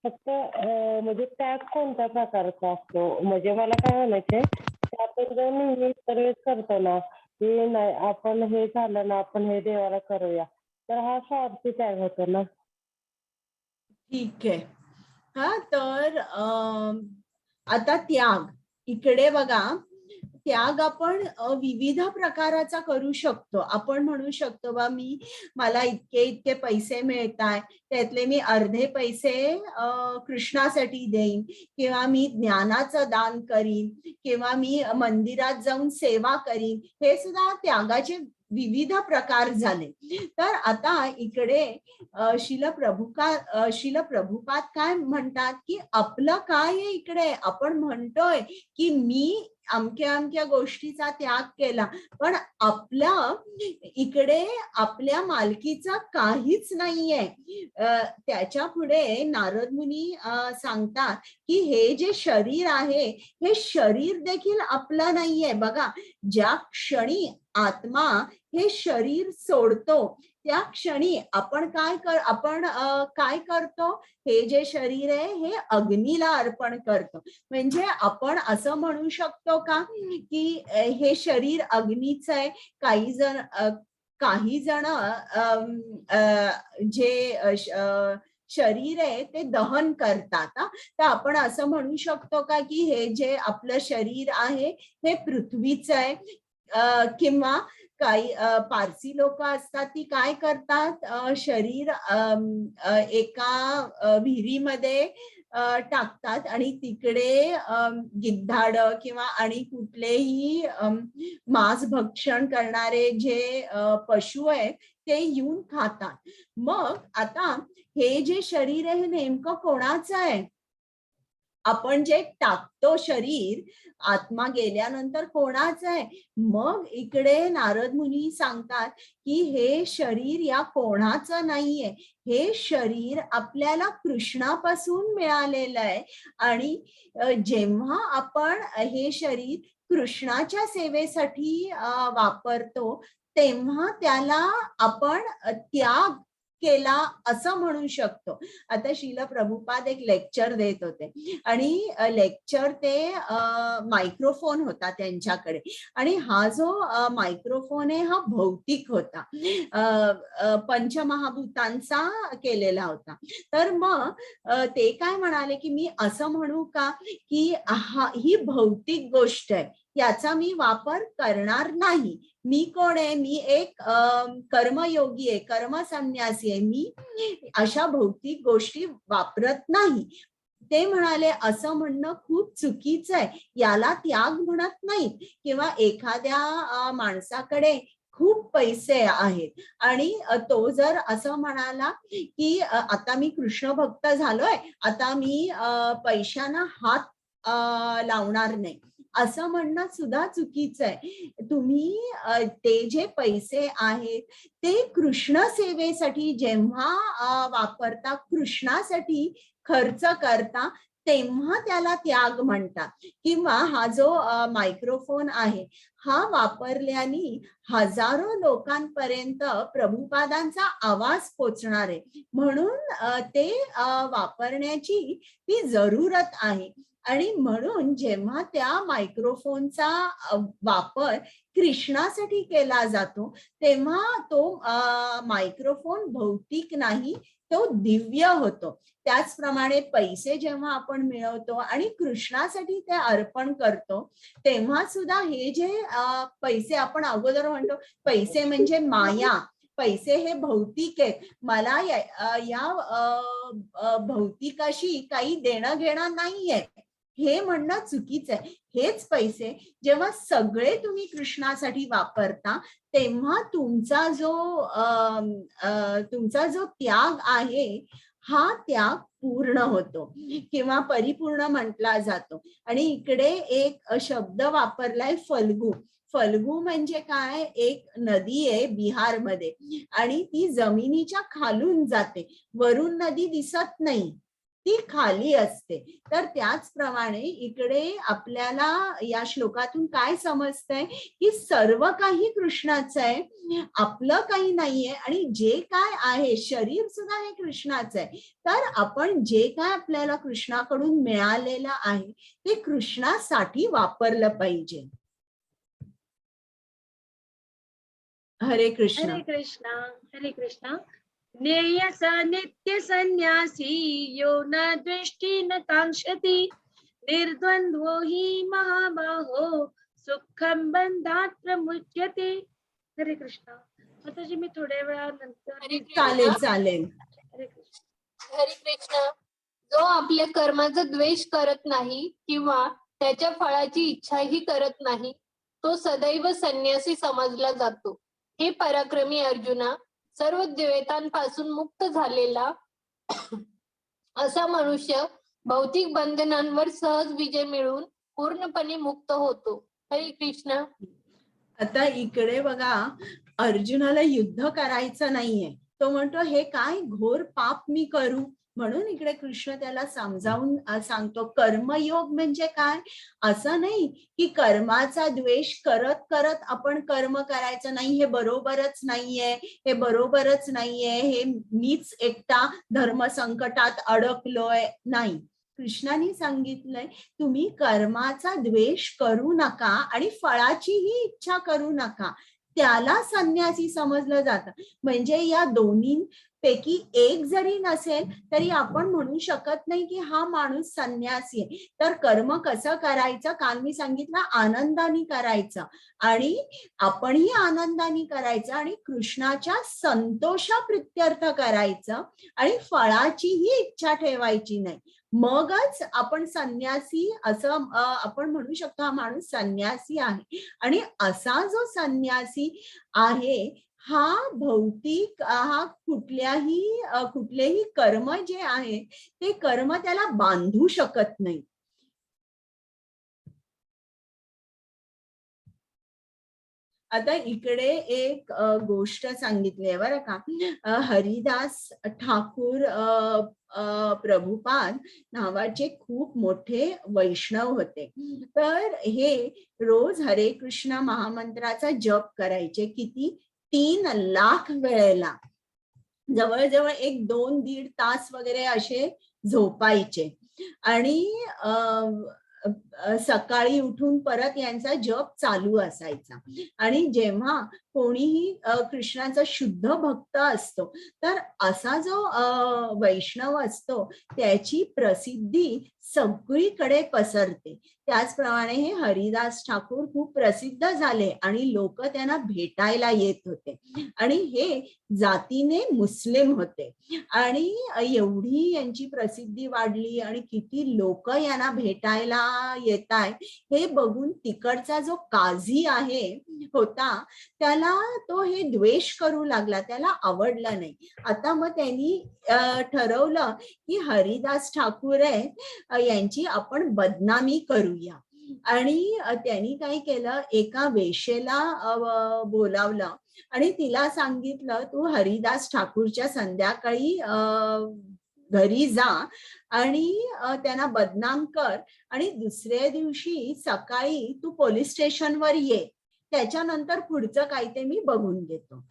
फक्त म्हणजे त्याग कोणत्या प्रकारचा असतो, म्हणजे मला काय म्हणायचंय, आपण जर नेहमी इतर वेळेस करतो ना की नाही आपण हे झालं ना आपण हे देवाला करूया, तर हा स्वार्थी त्याग होतो ना. ठीक आहे. हा, तर आता त्याग इकडे बघा, त्याग आपण विविध प्रकाराचा करू शकतो. आपण म्हणू शकतो बा मला इतके इतके पैसे मिळतात, त्यातले मी अर्धे पैसे कृष्णासाठी देईन, किंवा मी ज्ञानाचं दान करीन, किंवा मी मंदिरात जाऊन सेवा करीन. हे सुद्धा त्यागाचे विविध प्रकार झाले. तर आता इकडे शिल प्रभुपाद काय म्हणतात की आपलं काय आहे, इकडे आपण म्हणतोय की मी अमक्या अमक्या गोष्टीचा त्याग केला, पण आपलं इकडे आपल्या मालकीचं काहीच नाहीये. त्याच्या पुढे नारद मुनी सांगतात की हे जे शरीर आहे, हे शरीर देखील आपलं नाहीये. बघा, ज्या क्षणी आत्मा हे शरीर सोडतो, त्या क्षणी आपण काय करतो, हे जे शरीर आहे हे अग्नीला अर्पण करतो. म्हणजे आपण असं म्हणू शकतो का की हे शरीर अग्नीचं आहे? काही जण जे शरीर आहे ते दहन करतात. तर आपण असं म्हणू शकतो का की हे जे आपलं शरीर आहे हे पृथ्वीचं आहे? किंवा काही पारसी लोक असतात, ती काय करतात, शरीर एका विहिरीमध्ये टाकतात आणि तिकडे गिद्धाड किंवा आणि कुठलेही मांस भक्षण करणारे जे पशु आहेत ते येऊन खातात. मग आता हे जे शरीर आहे हे नेमकं कोणाचं आहे? आपण जे टाकतो शरीर, आत्मा गेल्यानंतर कोणाचं आहे? मग इकडे नारद मुनी सांगतात की हे शरीर या कोणाचं नाहीये, हे शरीर आपल्याला कृष्णापासून मिळालेलं आहे. आणि जेव्हा आपण हे शरीर कृष्णाच्या सेवेसाठी वापरतो, तेव्हा त्याला आपण त्याग केला असं म्हणू शकतो. आता श्रील प्रभुपाद एक लेक्चर देत होते आणि लेक्चर ते मायक्रोफोन होता त्यांच्याकडे, आणि हा जो मायक्रोफोन आहे हा भौतिक होता, पंचमहाभूतांचा केलेला होता. तर मग ते काय म्हणाले की मी असं म्हणू का की ही भौतिक गोष्ट आहे, याचा मी वापर करणार नाही. मी कोण आहे? मी एक कर्मयोगी आहे, कर्मसन्यासी आहे, मी अशा भौतिक गोष्टी वापरत नाही. ते म्हणाले असं म्हणणं खूप चुकीचं आहे, याला त्याग म्हणत नाही. किंवा एखाद्या माणसाकडे खूप पैसे आहेत आणि तो जर असं म्हणाला की आता मी कृष्ण भक्त झालोय, आता मी पैशांना हात लावणार नाही, असं म्हणणं सुद्धा चुकीचं आहे. तुम्ही ते जे पैसे आहेत ते कृष्ण सेवेसाठी जेव्हा वापरता, कृष्णासाठी खर्च करता, तेव्हा त्याला त्याग म्हणतात. किंवा हा जो मायक्रोफोन आहे हा वापरल्याने हजारो लोकांपर्यंत प्रभुपादांचा आवाज पोचणार आहे, म्हणून ते वापरण्याची ती जरूरत आहे. आणि म्हणून जेव्हा त्या मायक्रोफोनचा वापर कृष्णासाठी केला जातो तेव्हा तो मायक्रोफोन भौतिक नाही, तो दिव्य होतो. त्याचप्रमाणे पैसे जेव्हा आपण मिळवतो आणि कृष्णासाठी ते अर्पण करतो तेव्हा सुद्धा हे जे पैसे, आपण अगोदर म्हणतो पैसे म्हणजे माया, पैसे हे भौतिक आहेत, मला या भौतिकाशी काही देणं घेणं नाहीये, हे म्हणणं चुकीचं आहे. हेच पैसे जेव्हा सगळे तुम्ही कृष्णासाठी वापरता तेव्हा तुमचा जो त्याग आहे हा त्याग पूर्ण होतो किंवा परिपूर्ण म्हटला जातो. आणि इकडे एक शब्द वापरलाय फल्गू. फल्गू म्हणजे काय, एक नदी आहे बिहारमध्ये आणि ती जमिनीच्या खालून जाते, वरून नदी दिसत नाही, ती खाली असते. तर त्याचप्रमाणे इकडे आपल्याला या श्लोकातून काय समजतंय की सर्व काही कृष्णाचं आहे, आपलं काही नाहीये, आणि जे काय आहे शरीर सुद्धा हे कृष्णाचं आहे. तर आपण जे काय आपल्याला कृष्णाकडून मिळालेलं आहे ते कृष्णासाठी वापरलं पाहिजे. हरे कृष्ण. हरे कृष्णा. हरे कृष्णा. ज्ञेय स नित्य संन्यासी यो न दृष्टि न कांक्षति निर्द्वंद्वो हि महाबाहो सुखम बंधात प्रमुच्यते. हरे कृष्णा. माताजी मी थोड्या वेळानंतर. हरे कृष्णा. चालेल चालेल. हरे कृष्णा. हरे कृष्ण. जो आपल्या कर्माचा द्वेष करत नाही किंवा त्याच्या फळाची इच्छाही करत नाही तो सदैव संन्यासी समजला जातो. हे पराक्रमी अर्जुना, सर्व द्वैतांपासून मुक्त झालेला असा मनुष्य भौतिक बंधनांवर सहज विजय मिळवून पूर्णपणे मुक्त होतो. हरे कृष्ण. आता इकडे बघा, अर्जुनाला युद्ध करायचं नाहीये. तो म्हणतो हे काय घोर पाप मी करू, म्हणून इकडे कृष्ण त्याला समजावून सांगतो कर्मयोग म्हणजे काय. असं नाही की कर्माचा द्वेष करत करत आपण कर्म करायचं नाही, हे बरोबरच नाहीये, हे बरोबरच नाहीये, हे मीच एकटा धर्म संकटात अडकलोय, नाही. कृष्णाने सांगितलंय तुम्ही कर्माचा द्वेष करू नका आणि फळाचीही इच्छा करू नका, त्याला संन्यासी समजलं जातं. म्हणजे या दोन्हीपैकी एक जरी नसेल तरी आपण म्हणू शकत नाही की हा माणूस संन्यासी आहे. तर कर्म कसं करायचं, काल मी सांगितलं आनंदाने करायचं आणि आपणही आनंदाने करायचं आणि कृष्णाच्या संतोषाप्रित्यर्थ करायचं आणि फळाचीही इच्छा ठेवायची नाही. मगच आपण संन्यासी असं आपण म्हणू शकतो हा माणूस संन्यासी आहे. आणि असा जो संन्यासी आहे हा भौतिक हा कुठलेही कर्म जे आहे ते कर्म त्याला बांधू शकत नाही. आता इकडे एक गोष्ट सांगितली आहे बरं का. हरिदास ठाकूर प्रभुपाद नावाचे खूप मोठे वैष्णव होते. तर हे रोज हरे कृष्ण महामंत्राचा जप करायचे. किती? 3 लाख वेळेला. जवळजवळ 1-2-1.5 तास वगैरे असे झोपायचे आणि सकाळी उठून परत यांचा जप चालू असायचा. आणि जेव्हा कोणीही कृष्णाचा शुद्ध भक्त असतो तर असा जो वैष्णव असतो त्याची प्रसिद्धी सगळीकडे पसरते. त्याचप्रमाणे हे हरिदास ठाकूर खूप प्रसिद्ध झाले आणि लोक त्यांना भेटायला येत होते. आणि हे जातीने मुस्लिम होते आणि एवढी यांची प्रसिद्धी वाढली आणि किती लोक यांना भेटायला येत आहेत हे बघून तिकडचा जो काझी होता त्याला तो हे द्वेष करू लागला, त्याला आवडला नाही. आता मग त्यांनी ठरवलं की हरिदास ठाकूर यांची आपण बदनामी करूया. आणि त्यांनी काय केलं, एका वेश्येला बोलावलं आणि तिला सांगितलं, तू हरिदास ठाकूरच्या संध्याकाळी घरी जा आणि त्यांना बदनाम कर आणि दुसऱ्या दिवशी सकाळी तू पोलीस स्टेशनवर ये, त्याच्यानंतर पुढचं काय ते मी बघून घेतो.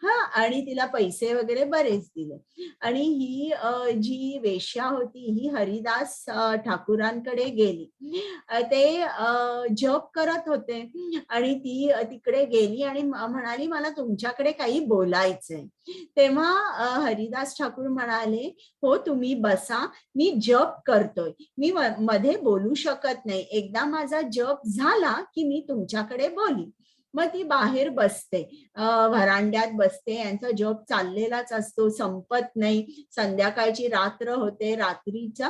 हा, आणि तिला पैसे वगैरे बरेच दिले. आणि ही जी वेश्या होती ही हरिदास ठाकूरांकडे गेली. ते जप करत होते आणि ती तिकडे गेली आणि म्हणाली, मला तुमच्याकडे काही बोलायचंय. तेव्हा हरिदास ठाकूर म्हणाले, हो तुम्ही बसा, मी जप करतोय, मी मध्ये बोलू शकत नाही, एकदा माझा जप झाला की मी तुमच्याकडे बोली. मग ती बाहेर बसते, व्हरांड्यात बसते, यांचा जप चाललेलाच असतो, संपत नाही. संध्याकाळची रात्र होते, रात्रीचा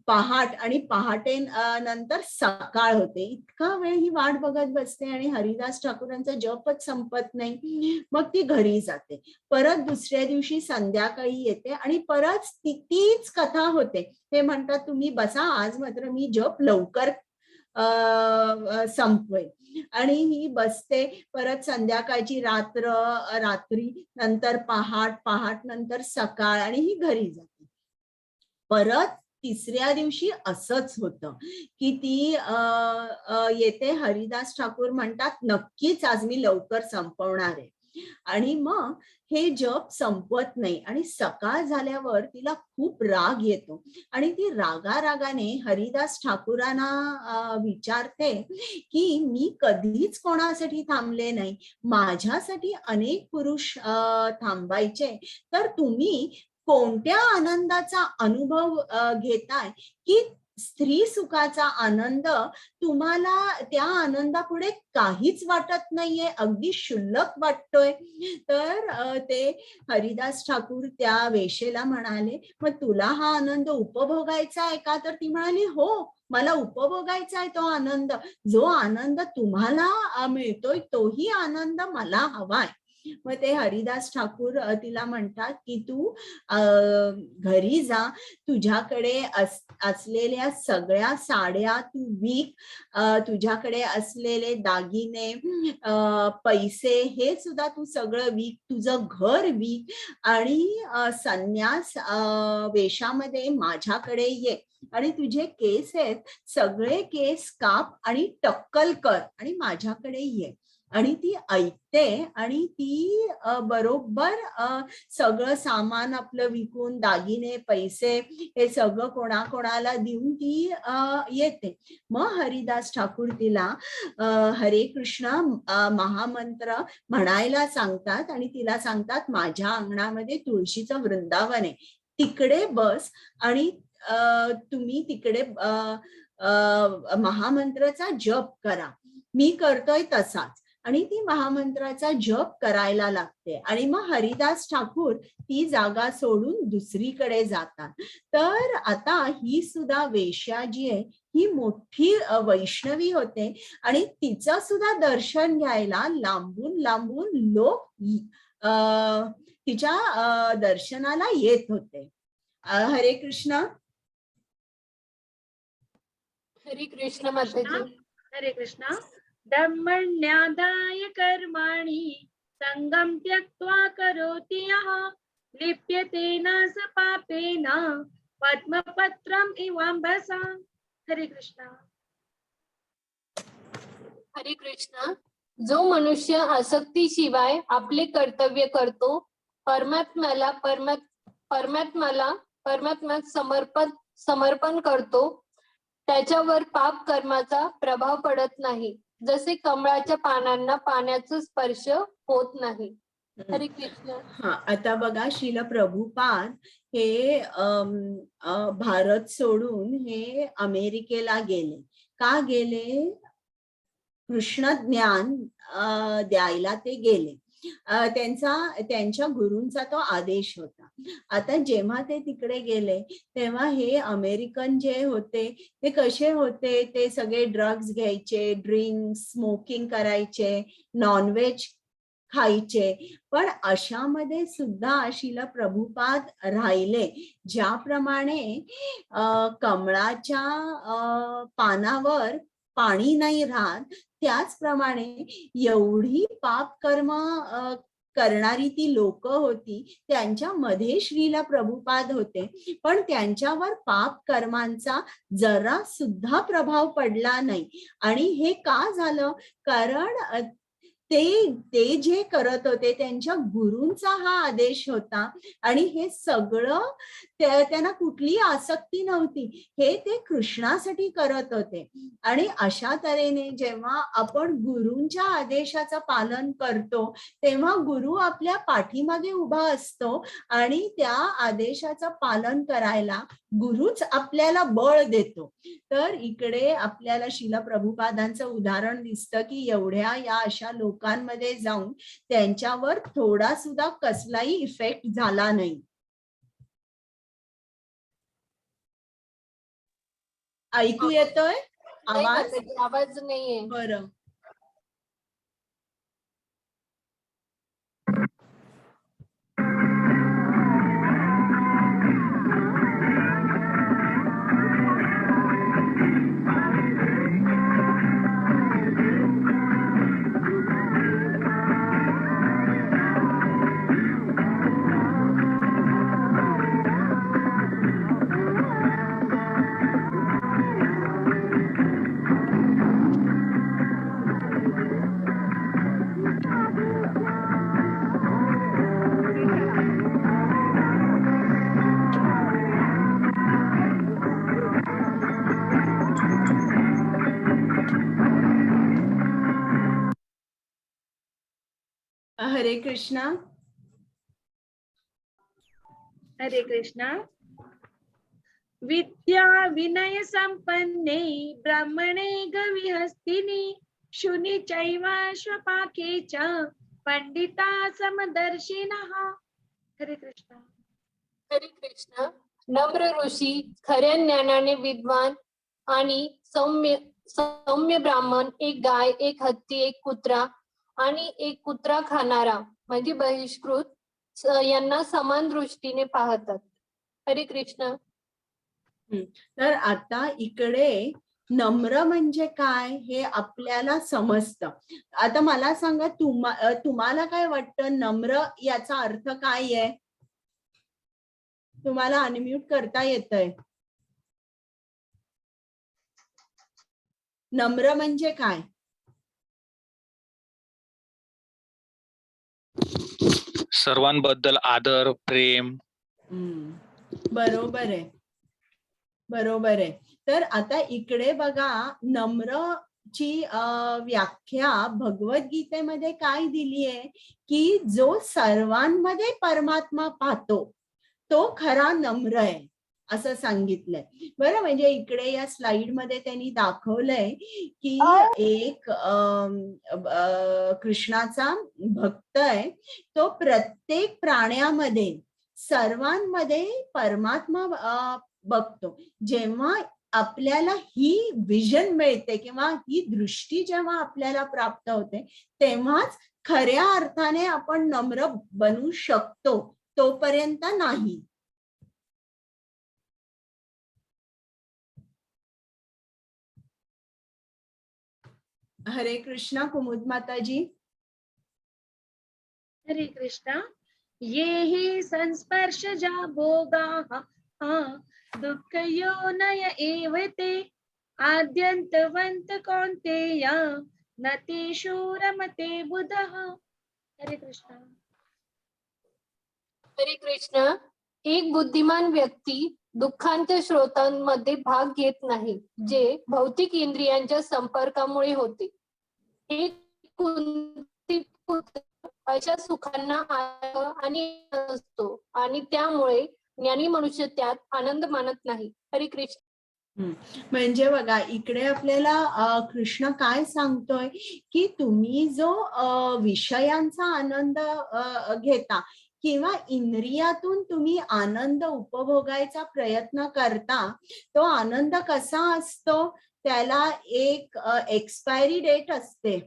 पहाट आणि पहाटे नंतर सकाळ होते. इतका वेळ ही वाट बघत बसते आणि हरिदास ठाकूरांचा जपच संपत नाही. मग ती घरी जाते. परत दुसऱ्या दिवशी संध्याकाळी येते आणि परत तीच कथा होते. हे म्हणतात, तुम्ही बसा, आज मात्र मी जप लवकर संपवेल. आणि ही बसते, परत संध्याकाळची रात्री नंतर पहाट नंतर सकाळ आणि ही घरी जाते. परत तिसऱ्या दिवशी असंच होतं की ती येते. हरिदास ठाकूर म्हणतात, नक्कीच आज मी लवकर संपवणार आहे. आणि मग हे जप संपत नाही आणि सकाळ झाल्यावर तिला खूप राग येतो आणि ती रागाने हरिदास ठाकूरांना विचारते की मी कधीच कोणासाठी थांबले नाही, माझ्यासाठी अनेक पुरुष थांबायचे, तर तुम्ही कोणत्या आनंदाचा अनुभव घेताय की स्त्री सुखाचा आनंद तुम्हाला त्या आनंदापुढे काहीच वाटत नाहीये, अगदी क्षुल्लक वाटतोय. तर ते हरिदास ठाकूर त्या वेश्येला म्हणाले, मग तुला हा आनंद उपभोगायचा आहे का? तर ती म्हणाली, हो मला उपभोगायचा आहे तो आनंद, जो आनंद तुम्हाला मिळतोय तोही आनंद मला हवाय. मग ते हरिदास ठाकूर तिला म्हणतात की तू घरी जा, तुझ्याकडे असलेल्या सगळ्या साड्या तू विक, तुझ्याकडे असलेले दागिने, पैसे हे सुद्धा तू सगळं विक, तुझं घर विक आणि संन्यास वेशामध्ये माझ्याकडे ये आणि तुझे केस आहेत सगळे केस काप आणि टक्कल कर आणि माझ्याकडे ये. आणि ती ऐकते आणि ती बरोबर सगळं सामान आपलं विकून, दागिने, पैसे हे सगळं कोणाकोणाला देऊन ती येते. मग हरिदास ठाकूर तिला हरे कृष्ण महामंत्र म्हणायला सांगतात आणि तिला सांगतात, माझ्या अंगणामध्ये तुळशीचं वृंदावन आहे, तिकडे बस आणि तुम्ही तिकडे महामंत्राचा जप करा, मी करतोय तसाच. आणि ती महामंत्राचा जप करायला लागते आणि मग हरिदास ठाकूर ती जागा सोडून दुसरीकडे जातात. तर आता ही सुद्धा वेश्या जी आहे ही मोठी वैष्णवी होते आणि तिचं सुद्धा दर्शन घ्यायला लांबून लांबून लोक तिच्या दर्शनाला येत होते. हरे कृष्ण. हरे कृष्ण माताजी. हरे कृष्ण. ब्रह्मण्यादाय कर्माणि संगम त्यक्त्वा करोति यः लिप्यते न स पापेन पद्मपत्रम इवाम्भसा. हरे कृष्ण. हरे कृष्ण. जो मनुष्य आसक्तीशिवाय आपले कर्तव्य करतो, परमात्म्यात समर्पण करतो, त्याच्यावर पाप कर्माचा प्रभाव पडत नाही, जसे कमळाच्या पानांना पाण्याचा स्पर्श होत नाही. हरे कृष्ण. हा, आता बघा, श्रील प्रभुपाद हे भारत सोडून हे अमेरिकेला गेले. का गेले? कृष्ण ज्ञान द्यायला ते गेले. त्यांच्या गुरूंचा तो आदेश होता. आता जेव्हा ते तिकडे गेले तेव्हा हे अमेरिकन जे होते ते कसे होते, ते सगळे ड्रग्ज घ्यायचे, ड्रिंक्स, स्मोकिंग करायचे, नॉनव्हेज खायचे. पण अशामध्ये सुद्धा श्रील प्रभुपाद राहिले. ज्याप्रमाणे कमळाच्या पानावर पाणी नाही राहत, त्याचप्रमाणे एवढी पाप कर्म करणारी ती लोक होती, त्यांच्यामध्ये श्रीला प्रभुपाद होते, पण त्यांच्यावर पाप कर्मांचा जरा सुद्धा प्रभाव पडला नाही. आणि हे का झालं? कारण ते जे करत होते त्यांच्या गुरूंचा हा आदेश होता, आणि हे सगळं त्यांना कुठली आसक्ती नव्हती, हे ते कृष्णासाठी करत होते. आणि अशा तऱ्हेने जेव्हा आपण गुरूंच्या आदेशाचं पालन करतो, तेव्हा गुरु आपल्या पाठीमागे उभा असतो, आणि त्या आदेशाचं पालन करायला गुरुच आपल्याला बळ देतो. तर इकडे आपल्याला श्रील प्रभुपादांचं उदाहरण दिसतं की एवढ्या या अशा लोकांमध्ये जाऊन त्यांच्यावर थोडा सुद्धा कसलाही इफेक्ट झाला नाही. ऐकू येतोय नाही आवाज? माताजी, आवाज नाहीये. बरं. हरे कृष्णा. हरे कृष्णा. विद्या विनय संपन्ने ब्राह्मणे गविहस्तिनि शुनि चैवाश्वपाके च पंडिता समदर्शिनः. हरे कृष्णा. हरे कृष्ण. नम्र ऋषी, खऱ्या ज्ञानाने विद्वान आणि सौम्य ब्राह्मण, एक गाय, एक हत्ती, एक कुत्रा आणि एक कुत्रा खाणारा म्हणजे बहिष्कृत यांना समान दृष्टीने पाहतात. हरे कृष्ण. तर आता इकडे नम्र म्हणजे काय हे आपल्याला समजतं. आता मला सांगा, तुम्हाला काय वाटतं नम्र याचा अर्थ काय आहे? तुम्हाला अनम्यूट करता येतंय? नम्र म्हणजे काय? सर्वांबद्दल आदर, प्रेम. बरोबर आहे, बरोबर आहे. तर आता इकडे बघा, नम्रची व्याख्या भगवद्गीतेमध्ये काय दिली आहे की जो सर्वांमध्ये परमात्मा पाहतो तो खरा नम्र आहे असं सांगितलंय. बरं, म्हणजे इकडे या स्लाइड मध्ये त्यांनी दाखवलंय की एक कृष्णाचा भक्त आहे, तो प्रत्येक प्राण्यामध्ये सर्वांमध्ये परमात्मा बघतो. जेव्हा आपल्याला ही विजन मिळते किंवा ही दृष्टी जेव्हा आपल्याला प्राप्त होते, तेव्हाच खऱ्या अर्थाने आपण नम्र बनू शकतो, तोपर्यंत नाही. हरे कृष्णा. कुमुद माताजी. हरे कृष्णा. ये हि संस्पर्शजा भोगाः दुःखयोनय एव ते आद्यन्तवन्त कौन्तेय न तेषु रमते बुधः. हरे कृष्णा. हरे कृष्ण. एक बुद्धिमान व्यक्ती दुःखांच्या स्रोतांमध्ये भाग घेत नाही, जे भौतिक इंद्रियांच्या संपर्कामुळे होते. एक कुंती पुत्र अशा सुखांना आणि असतो आणि त्यामुळे ज्ञानी मनुष्य त्यात आनंद मानत नाही. हरे कृष्ण. म्हणजे बघा, इकडे आपल्याला कृष्ण काय सांगतोय की तुम्ही जो विषयांचा आनंद घेता किंवा इंद्रियातून तुम्ही आनंद उपभोगायचा प्रयत्न करता, तो आनंद कसा असतो? त्याला एक एक्सपायरी डेट असते.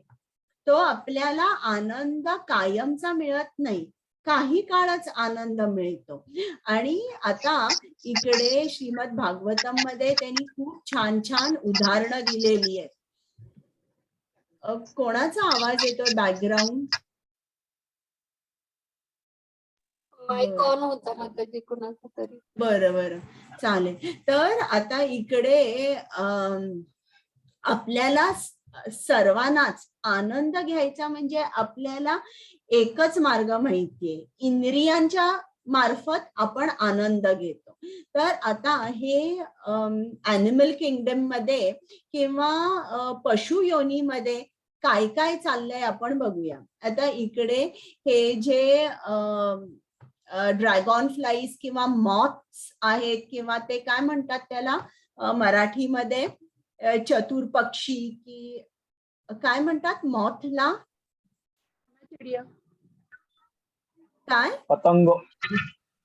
तो आपल्याला आनंद कायमचा मिळत नाही, काही काळच आनंद मिळतो. आणि आता इकडे श्रीमद भागवतम मध्ये त्यांनी खूप छान छान उदाहरणं दिलेली आहेत. कोणाचा आवाज येतोय बॅकग्राऊंड? माईक ऑन होता माताजी कुणाचा तरी. बरं बरं, चालेल. तर आता इकडे आपल्याला सर्वांनाच आनंद घ्यायचा म्हणजे आपल्याला एकच मार्ग माहितीये, इंद्रियांच्या मार्फत आपण आनंद घेतो. तर आता हे ॲनिमल किंगडम मध्ये किंवा पशु योनीमध्ये काय काय चाललंय आपण बघूया. आता इकडे हे जे ड्रॅगॉन फ्लाईज किंवा मॉथ्स आहेत किंवा ते काय म्हणतात त्याला मराठीमध्ये चतुर पक्षी की काय म्हणतात मॉथला? काय? पतंग.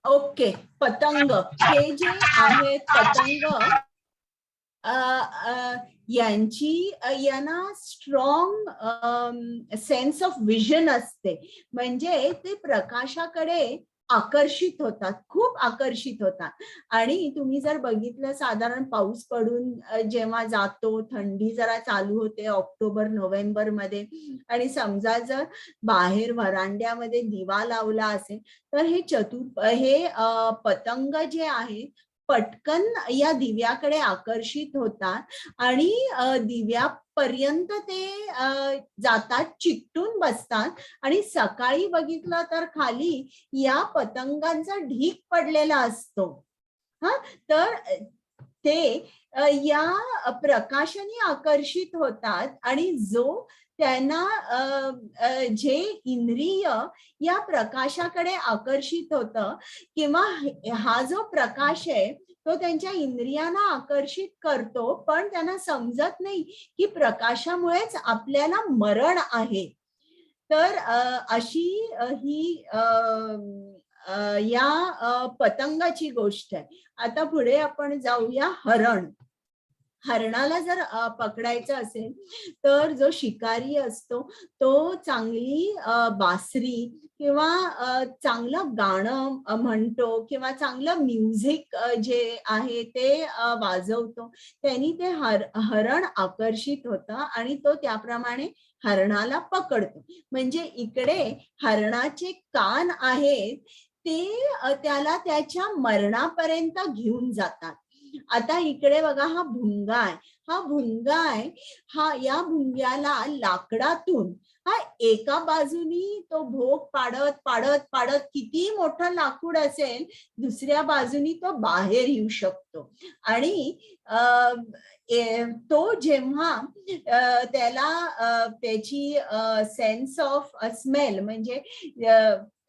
ओके, पतंग. हे जे आहेत पतंग, यांना स्ट्रॉंग सेन्स ऑफ विजन असते, म्हणजे ते प्रकाशाकडे आकर्षित होतात, खूप आकर्षित होतात. आणि तुम्ही जर बघितलं साधारण पाऊस पडून जेव्हा जातो, थंडी जरा चालू होते ऑक्टोबर नोव्हेंबर मध्ये, आणि समजा जर बाहेर व्हरांड्यामध्ये दिवा लावला असेल तर हे पतंग जे आहे पटकन या दिव्याकडे आकर्षित होतात आणि दिव्यापर्यंत ते जातात, चिकटून बसतात. आणि सकाळी बघितलं तर खाली या पतंगांचा ढीग पडलेला असतो. तर ते या प्रकाशाने आकर्षित होतात आणि जो त्यांना जे इंद्रिय या प्रकाशाकडे आकर्षित होतं किंवा हा जो प्रकाश आहे तो त्यांच्या इंद्रियांना आकर्षित करतो, पण त्यांना समजत नाही की प्रकाशामुळेच आपल्याला मरण आहे. तर अशी ही या पतंगाची गोष्ट आहे. आता पुढे आपण जाऊया हरण. हरणाला जर पकडायचं असेल तर जो शिकारी असतो तो चांगली बासरी किंवा चांगलं गाणं म्हणतो किंवा चांगलं म्युझिक जे आहे ते वाजवतो, त्यांनी ते हरण आकर्षित होतं आणि तो त्याप्रमाणे हरणाला पकडतो. म्हणजे इकडे हरणाचे कान आहेत ते त्याला त्याच्या मरणापर्यंत घेऊन जातात. आता इकडे बघा, हा भुंगा आहे. हा भुंगा आहे, या भुंग्याला लाकडातून एका बाजूनी तो भोग पाडत पाडत पाडत किती मोठं लाकूड असेल दुसऱ्या बाजूनी तो बाहेर येऊ शकतो. आणि तो जेव्हा त्याला त्याची सेन्स ऑफ स्मेल म्हणजे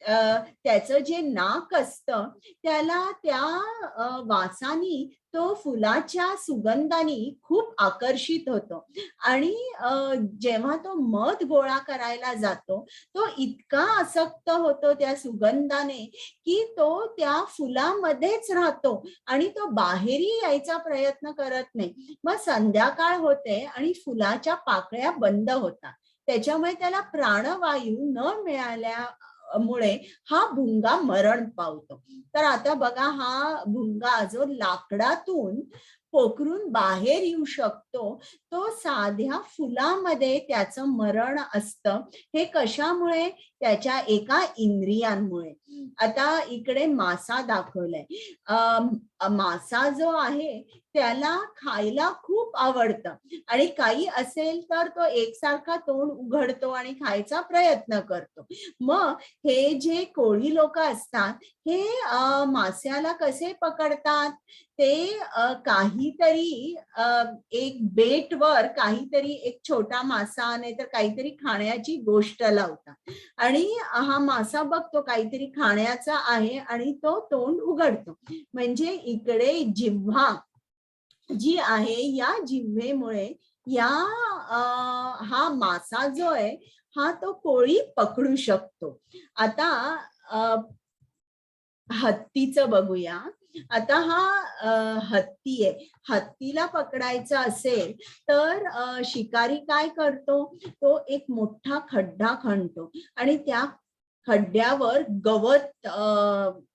त्याचं जे नाक असतं त्याला त्या वासानी तो फुलाच्या सुगंधानी खूप आकर्षित होतो. आणि जेव्हा तो मध गोळा करायला जातो तो इतका आसक्त होतो त्या सुगंधाने की तो त्या फुलामध्येच राहतो आणि तो बाहेरही यायचा प्रयत्न करत नाही. मग संध्याकाळ होते आणि फुलाच्या पाकळ्या बंद होतात, त्याच्यामुळे त्याला प्राणवायू न मिळाल्यामुळे हा भुंगा मरण पावतो. तर आता बघा, हा भुंगा जो लाकडातून पोखरून बाहेर येऊ शकतो तो साध्या फुलामध्ये त्याचं मरण असतं. हे कशामुळे? त्याच्या एका इंद्रियांमुळे. आता इकडे मासा दाखवलाय. मासा जो आहे त्याला खायला खूप आवडतं आणि काही असेल तर तो एकसारखा तोंड उघडतो आणि खायचा प्रयत्न करतो. मग हे जे कोळी लोक असतात हे मास्याला कसे पकडतात? ते काहीतरी एक बेटवर काहीतरी एक छोटा मासा नाही तर काहीतरी खाण्याची गोष्ट लावतात आणि हा मासा बघतो काहीतरी खाण्याचा आहे आणि तो तोंड उघडतो. म्हणजे इकडे जिव्हा जी आहे, या जिव्हेमुळे हा मासा जो आहे हा तो कोळी पकडू शकतो. आता हत्तीचं बघूया. आता हा हत्ती आहे. हत्तीला पकडायचा असेल तर शिकारी काय करतो? तो एक मोठा खड्डा खणतो आणि त्या खड्ड्यावर गवत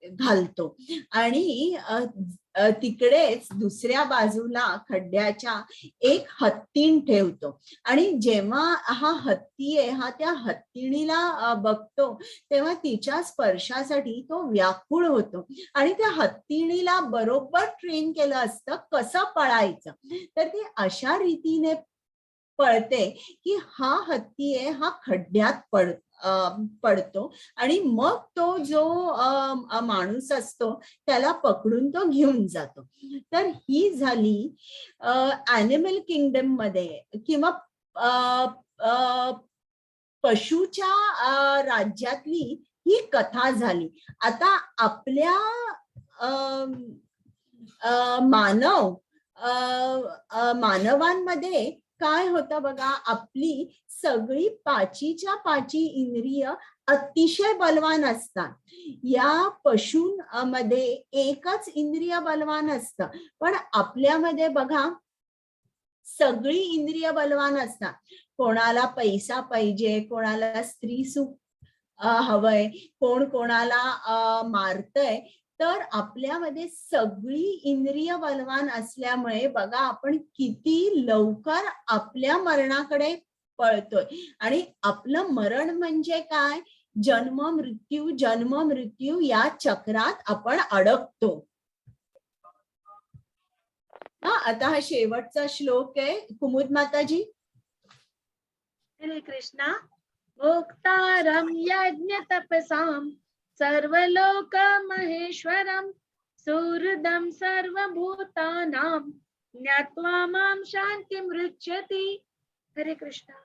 घालतो आणि तिकडेच दुसऱ्या बाजूला खड्ड्याच्या एक हत्तीण ठेवतो आणि जेव्हा हा हत्ती आहे हा त्या हत्तीणीला बघतो तेव्हा तिच्या स्पर्शासाठी तो व्याकुळ होतो आणि त्या हत्तीणीला बरोबर ट्रेन केलं असतं कसं पळायचं. तर ती अशा रीतीने पळते की हा हत्ती आहे हा खड्ड्यात पडतो आणि मग तो जो माणूस असतो त्याला पकडून तो घेऊन जातो. तर ही झाली ॲनिमल किंगडम मध्ये किंवा पशुच्या राज्यातली ही कथा झाली. आता आपल्या मानवांमध्ये काय होतं बघा, आपली सगळी पाचीच्या पाची इंद्रिय अतिशय बलवान असतात. या पशूंमध्ये एकच इंद्रिय बलवान असतं, पण आपल्यामध्ये बघा सगळी इंद्रिय बलवान असतात. कोणाला पैसा पाहिजे, कोणाला स्त्री सुख हवंय, कोण कोणाला मारतय. तर आपल्यामध्ये सगळी इंद्रिय बलवान असल्यामुळे बघा आपण किती लवकर आपल्या मरणाकडे पळतोय. आणि आपलं मरण म्हणजे काय, जन्म मृत्यू या चक्रात आपण अडकतो. आता हा शेवटचा श्लोक आहे. कुमुद माताजी. हरे कृष्णा. भोक्तारं यज्ञ तपसां सर्वलोक महेश्वरं सुहृदं सर्वभूतानां ज्ञात्वा मां शान्तिमृच्छति. हरे कृष्णा.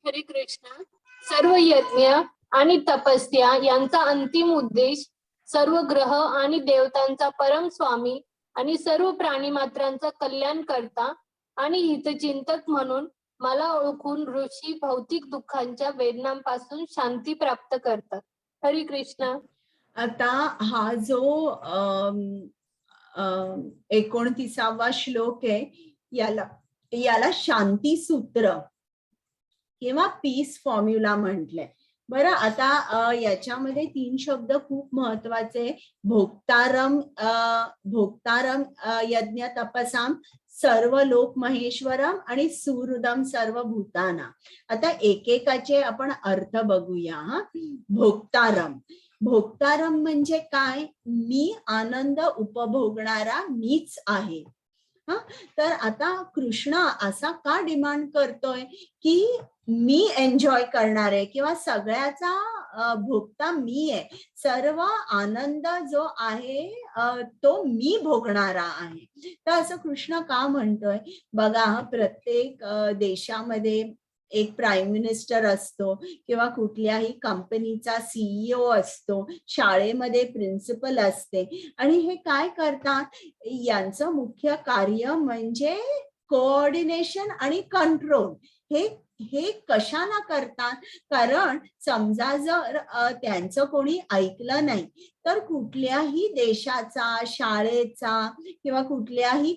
हरे कृष्णा. सर्व यज्ञ आणि तपस्या यांचा अंतिम उद्देश सर्व ग्रह आणि देवतांचा परम स्वामी आणि सर्व प्राणी मात्रांचा कल्याण करता आणि हितचिंतक म्हणून मला ओळखून ऋषी भौतिक दुःखांच्या वेदनांपासून शांती प्राप्त करतात. हरे कृष्णा. आता हा जो 29वा श्लोक आहे याला शांती सूत्र किंवा पीस फॉर्म्युला म्हटलंय. बरं, आता याच्यामध्ये 3 शब्द खूप महत्वाचे. भोक्तारम यज्ञ तपसाम सर्व लोक महेश्वरम आणि सुहृदम सर्व भूताना. आता एकेकाचे आपण अर्थ बघूया. भोक्तारम म्हणजे काय, मी आनंद उपभोगणारा मीच आहे. तर आता कृष्ण असा का डिमांड करतोय की मी एन्जॉय करणार आहे किंवा सगळ्याचा भोगता मी आहे, सर्व आनंद जो आहे तो मी भोगणारा आहे. तर असं कृष्ण का म्हणतोय बघा, प्रत्येक देशामध्ये एक प्राईम मिनिस्टर असतो किंवा कुठल्याही कंपनीचा CEO असतो, शाळेमध्ये प्रिन्सिपल असते आणि हे काय करतात, यांचं मुख्य कार्य म्हणजे कोऑर्डिनेशन आणि कंट्रोल. हे कशाला करतात, कारण समजा जर त्यांचं कोणी ऐकलं नाही तर कुठल्याही देशाचा, शाळेचा किंवा कुठल्याही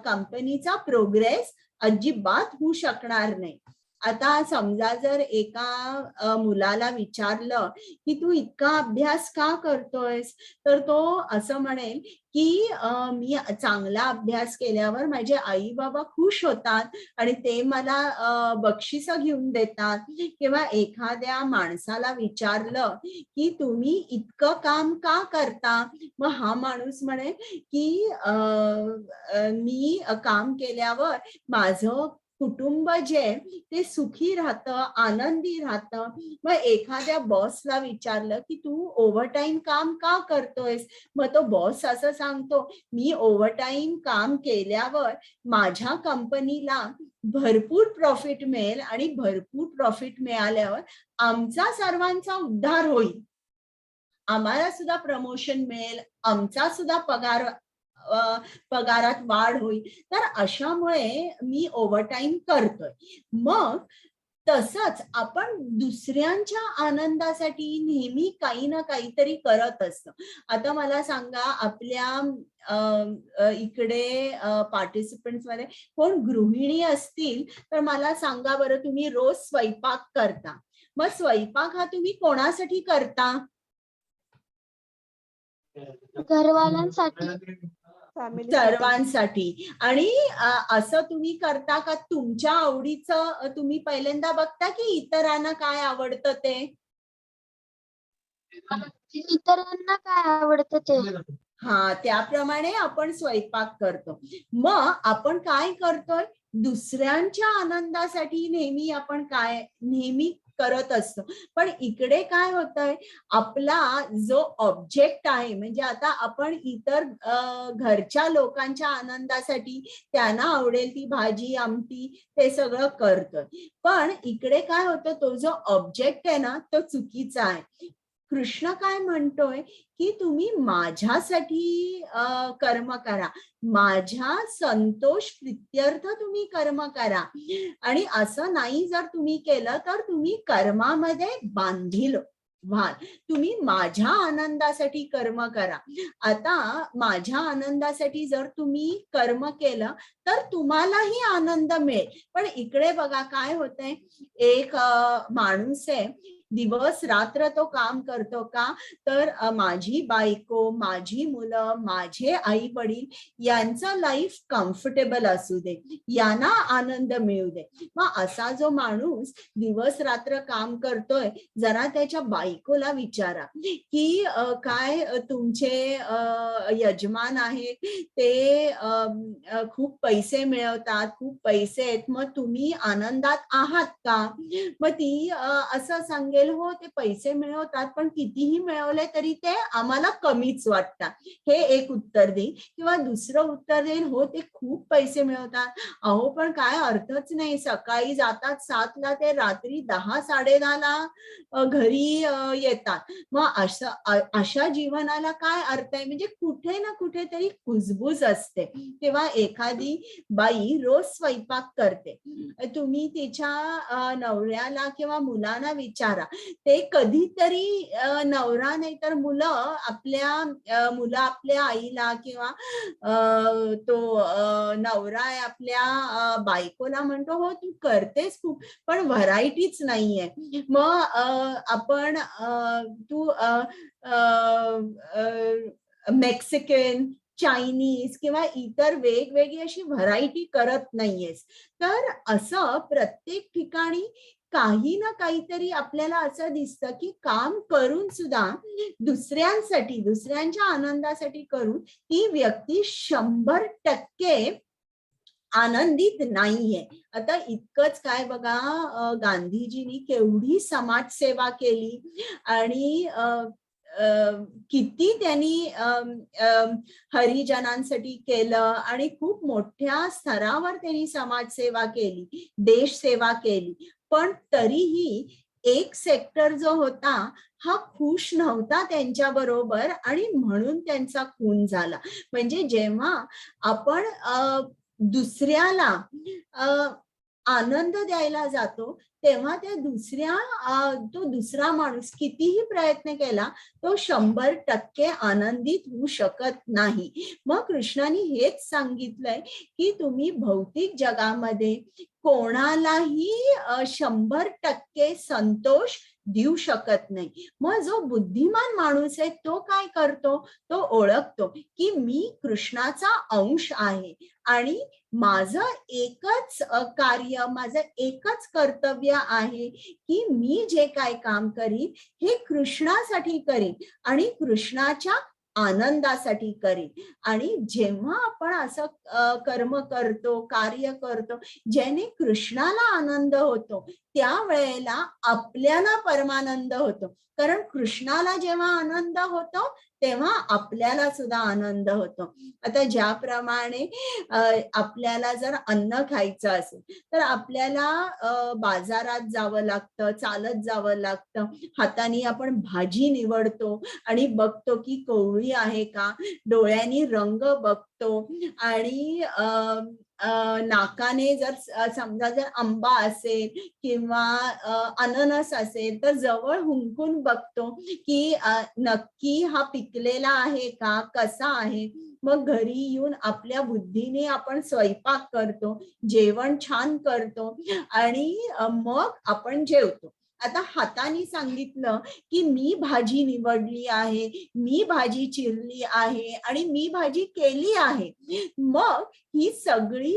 कंपनीचा प्रोग्रेस अजिबात होऊ शकणार नाही. आता समजा जर एका मुलाला विचारलं की तू इतका अभ्यास का करतोयस, तर तो असं म्हणेल की मी चांगला अभ्यास केल्यावर माझे आई बाबा खुश होतात आणि ते मला बक्षिसं घेऊन देतात. किंवा एखाद्या माणसाला विचारलं की तुम्ही इतकं काम का करता, मग हा माणूस म्हणेल की मी काम केल्यावर माझं कुटुंब जे ते सुखी राहतं, आनंदी राहतं. मग एखाद्या बॉसला विचारलं की तू ओव्हरटाईम काम का करतोयस, मग तो बॉस असं सांगतो मी ओव्हरटाईम काम केल्यावर माझ्या कंपनीला भरपूर प्रॉफिट मिळेल आणि भरपूर प्रॉफिट मिळाल्यावर आमचा सर्वांचा उद्धार होईल, आम्हाला सुद्धा प्रमोशन मिळेल, आमचा सुद्धा पगारात वाढ होईल. तर अशामुळे मी ओव्हरटाईम करतोय. मग तसंच आपण दुसऱ्यांच्या आनंदासाठी नेहमी काही ना काहीतरी करत असतो. आता मला सांगा, आपल्या इकडे पार्टिसिपंट्स मध्ये कोण गृहिणी असतील तर मला सांगा बरं, तुम्ही रोज स्वयंपाक करता, मग स्वयंपाक हा तुम्ही कोणासाठी करता? घरवाल्यांसाठी. सर्वांसाठी. आणि असं तुम्ही करता का तुमच्या आवडीचं तुम्ही पहिल्यांदा बघता की इतरांना काय आवडतं ते? इतरांना काय आवडतं ते. हा, त्याप्रमाणे आपण स्वयंपाक करतो. मग आपण काय करतोय, दुसऱ्यांच्या आनंदासाठी नेहमी करत असतो. पण इकडे काय होतंय, आपला जो ऑब्जेक्ट आहे, म्हणजे आता आपण इतर घरच्या लोकांच्या आनंदासाठी त्यांना आवडेल ती भाजी आमटी ते सगळं करतोय. पण इकडे काय होतं, तो जो ऑब्जेक्ट आहे ना तो चुकीचा आहे. कृष्ण काय म्हणतोय की तुम्ही माझ्यासाठी कर्म करा, माझ्या संतोष प्रित्यर्थ तुम्ही कर्म करा. आणि असं नाही जर तुम्ही केलं तर तुम्ही कर्मामध्ये बांधील व्हाल. तुम्ही माझ्या आनंदासाठी कर्म करा. आता माझ्या आनंदासाठी जर तुम्ही कर्म केलं तर तुम्हालाही आनंद मिळेल. पण इकडे बघा काय होतंय, एक माणूस आहे, दिवस रात्र तो काम करतो का, तर माझी बायको, माझी मुलं, माझे आई वडील यांचं लाईफ कम्फर्टेबल असू दे, यांना आनंद मिळू दे. मग असा जो माणूस दिवस रात्र काम करतोय, जरा त्याच्या बायकोला विचारा की काय तुमचे यजमान आहेत ते खूप पैसे मिळवतात, खूप पैसे आहेत, मग तुम्ही आनंदात आहात का? मग ती असं सांगेल, हो ते पैसे मिळवतात पण कितीही मिळवले तरी ते आम्हाला कमीच वाटतात, हे एक उत्तर देईल. किंवा दुसरं उत्तर देईल, हो ते खूप पैसे मिळवतात, अहो पण काय अर्थच नाही, सकाळी जातात 7ला ते रात्री 10-10:30 घरी येतात. मग अशा जीवनाला काय अर्थ आहे? म्हणजे कुठे ना कुठेतरी कुजबूज असते. तेव्हा एखादी बाई रोज स्वयंपाक करते, तुम्ही तिच्या नवऱ्याला किंवा मुलांना विचारा, ते कधीतरी नवरा नाही तर मुलं आपल्या आईला किंवा तो नवरा आहे आपल्या बायकोला म्हणतो, हो तू करतेस खूप पण व्हरायटीच नाहीये. मग आपण तू मेक्सिकन, चायनीज किंवा इतर वेगवेगळी अशी व्हरायटी करत नाहीयेस. तर असं प्रत्येक ठिकाणी काही ना काहीतरी आपल्याला असं दिसतं की काम करून सुद्धा दुसऱ्यांसाठी, दुसऱ्यांच्या आनंदासाठी करून ती व्यक्ती 100% आनंदित नाहीये. आता इतकंच काय बघा, गांधीजींनी केवढी समाजसेवा केली आणि किती त्यांनी हरिजनांसाठी केलं आणि खूप मोठ्या स्तरावर त्यांनी समाजसेवा केली, देशसेवा केली. पण तरीही एक सेक्टर जो होता हा खुश नव्हता त्यांच्या बरोबर आणि म्हणून त्यांचा खून झाला. म्हणजे जेव्हा आपण दुसऱ्याला आनंद द्यायला जातो तेव्हा त्या तो दुसरा माणूस कितीही प्रयत्न केला तो 100% आनंदित होऊ शकत नाही. मग कृष्णाने हेच सांगितलंय की तुम्ही भौतिक जगामध्ये कोणालाही 100% संतोष देऊ शकत नाही. मग जो बुद्धिमान माणूस आहे तो काय करतो, तो ओळखतो की मी कृष्णाचा अंश आहे आणि माझं एकच कार्य, माझं एकच कर्तव्य आहे की मी जे काय काम करीन हे कृष्णासाठी करीन आणि कृष्णाच्या आनंदासाठी करीन. आणि जेव्हा आपण असं कर्म करतो, कार्य करतो ज्याने कृष्णाला आनंद होतो, त्यावेळेला आपल्याला परमानंद होतो. कारण कृष्णाला जेव्हा आनंद होतो तेव्हा आपल्याला सुद्धा आनंद होतो. आता ज्याप्रमाणे आपल्याला जर अन्न खायचं असेल तर आपल्याला बाजारात जावं लागतं, चालत जावं लागतं, हाताने आपण भाजी निवडतो आणि बघतो की कोवळी आहे का, डोळ्यांनी रंग बघतो आणि नाकाने जर समजा जर आंबा असेल किंवा अननस असेल तर जवळ हुंकून बघतो की नक्की हा पिकलेला आहे का, कसा आहे. मग घरी येऊन आपल्या बुद्धीने आपण स्वयंपाक करतो, जेवण छान करतो आणि मग आपण जेवतो. आता हाताने सांगितलं की मी भाजी निवडली आहे, मी भाजी चिरली आहे आणि मी भाजी केली आहे. मग ही सगळी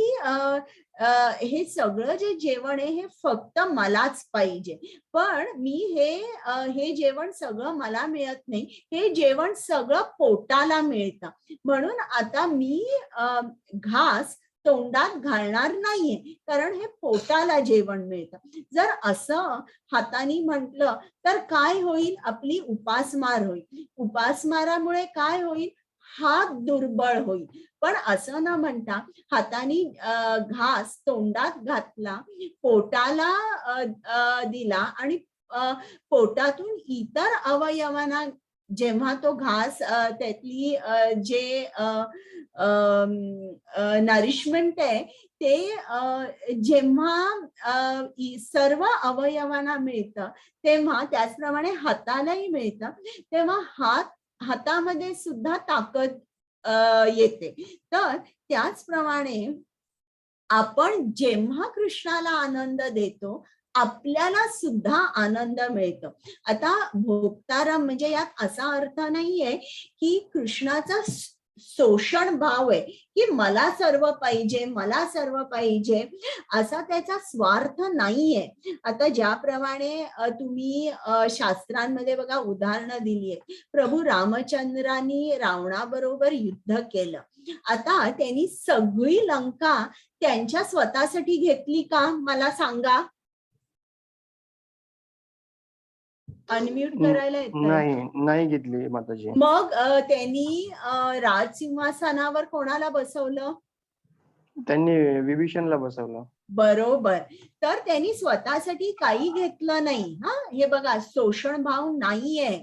हे सगळं जे जेवण आहे हे फक्त मलाच पाहिजे, पण मी हे जेवण सगळं मला मिळत नाही, हे जेवण सगळं पोटाला मिळतं. म्हणून आता मी घास तोंडात घालणार नाहीये, कारण हे पोटाला जेवण मिळतं. जर असं हाताने म्हटलं तर काय होईल? आपली उपासमार होईल. उपासमारामुळे काय होईल? हात दुर्बळ होईल. पण असं न म्हणता हाताने घास तोंडात घातला, पोटाला दिला आणि पोटातून इतर अवयवांना जेव्हा तो घास त्यातली जे नरिशमेंट आहे ते जेव्हा सर्व अवयवांना मिळतं, तेव्हा त्याचप्रमाणे हातालाही मिळतं, तेव्हा हातामध्ये सुद्धा ताकद येते. तर त्याचप्रमाणे आपण जेव्हा कृष्णाला आनंद देतो, आपल्याला सुद्धा आनंद मिळतो. आता भोक्ताराम म्हणजे यात असा अर्थ नाहीये की कृष्णाचा शोषण भाव आहे की मला सर्व पाहिजे, मला सर्व पाहिजे, असा त्याचा स्वार्थ नाहीये. आता ज्याप्रमाणे तुम्ही शास्त्रांमध्ये बघा उदाहरणं दिली आहे, प्रभू रामचंद्रांनी रावणाबरोबर युद्ध केलं. आता त्यांनी सगळी लंका त्यांच्या स्वतःसाठी घेतली का? मला सांगा. अनम्यूट करायला येतं. नाही घेतली माताजी. मग त्यांनी राजसिंहासनावर कोणाला बसवलं? त्यांनी विभीषणला बसवलं. बरोबर. तर त्यांनी स्वतःसाठी काही घेतलं नाही. हे बघा, शोषण भाव नाहीये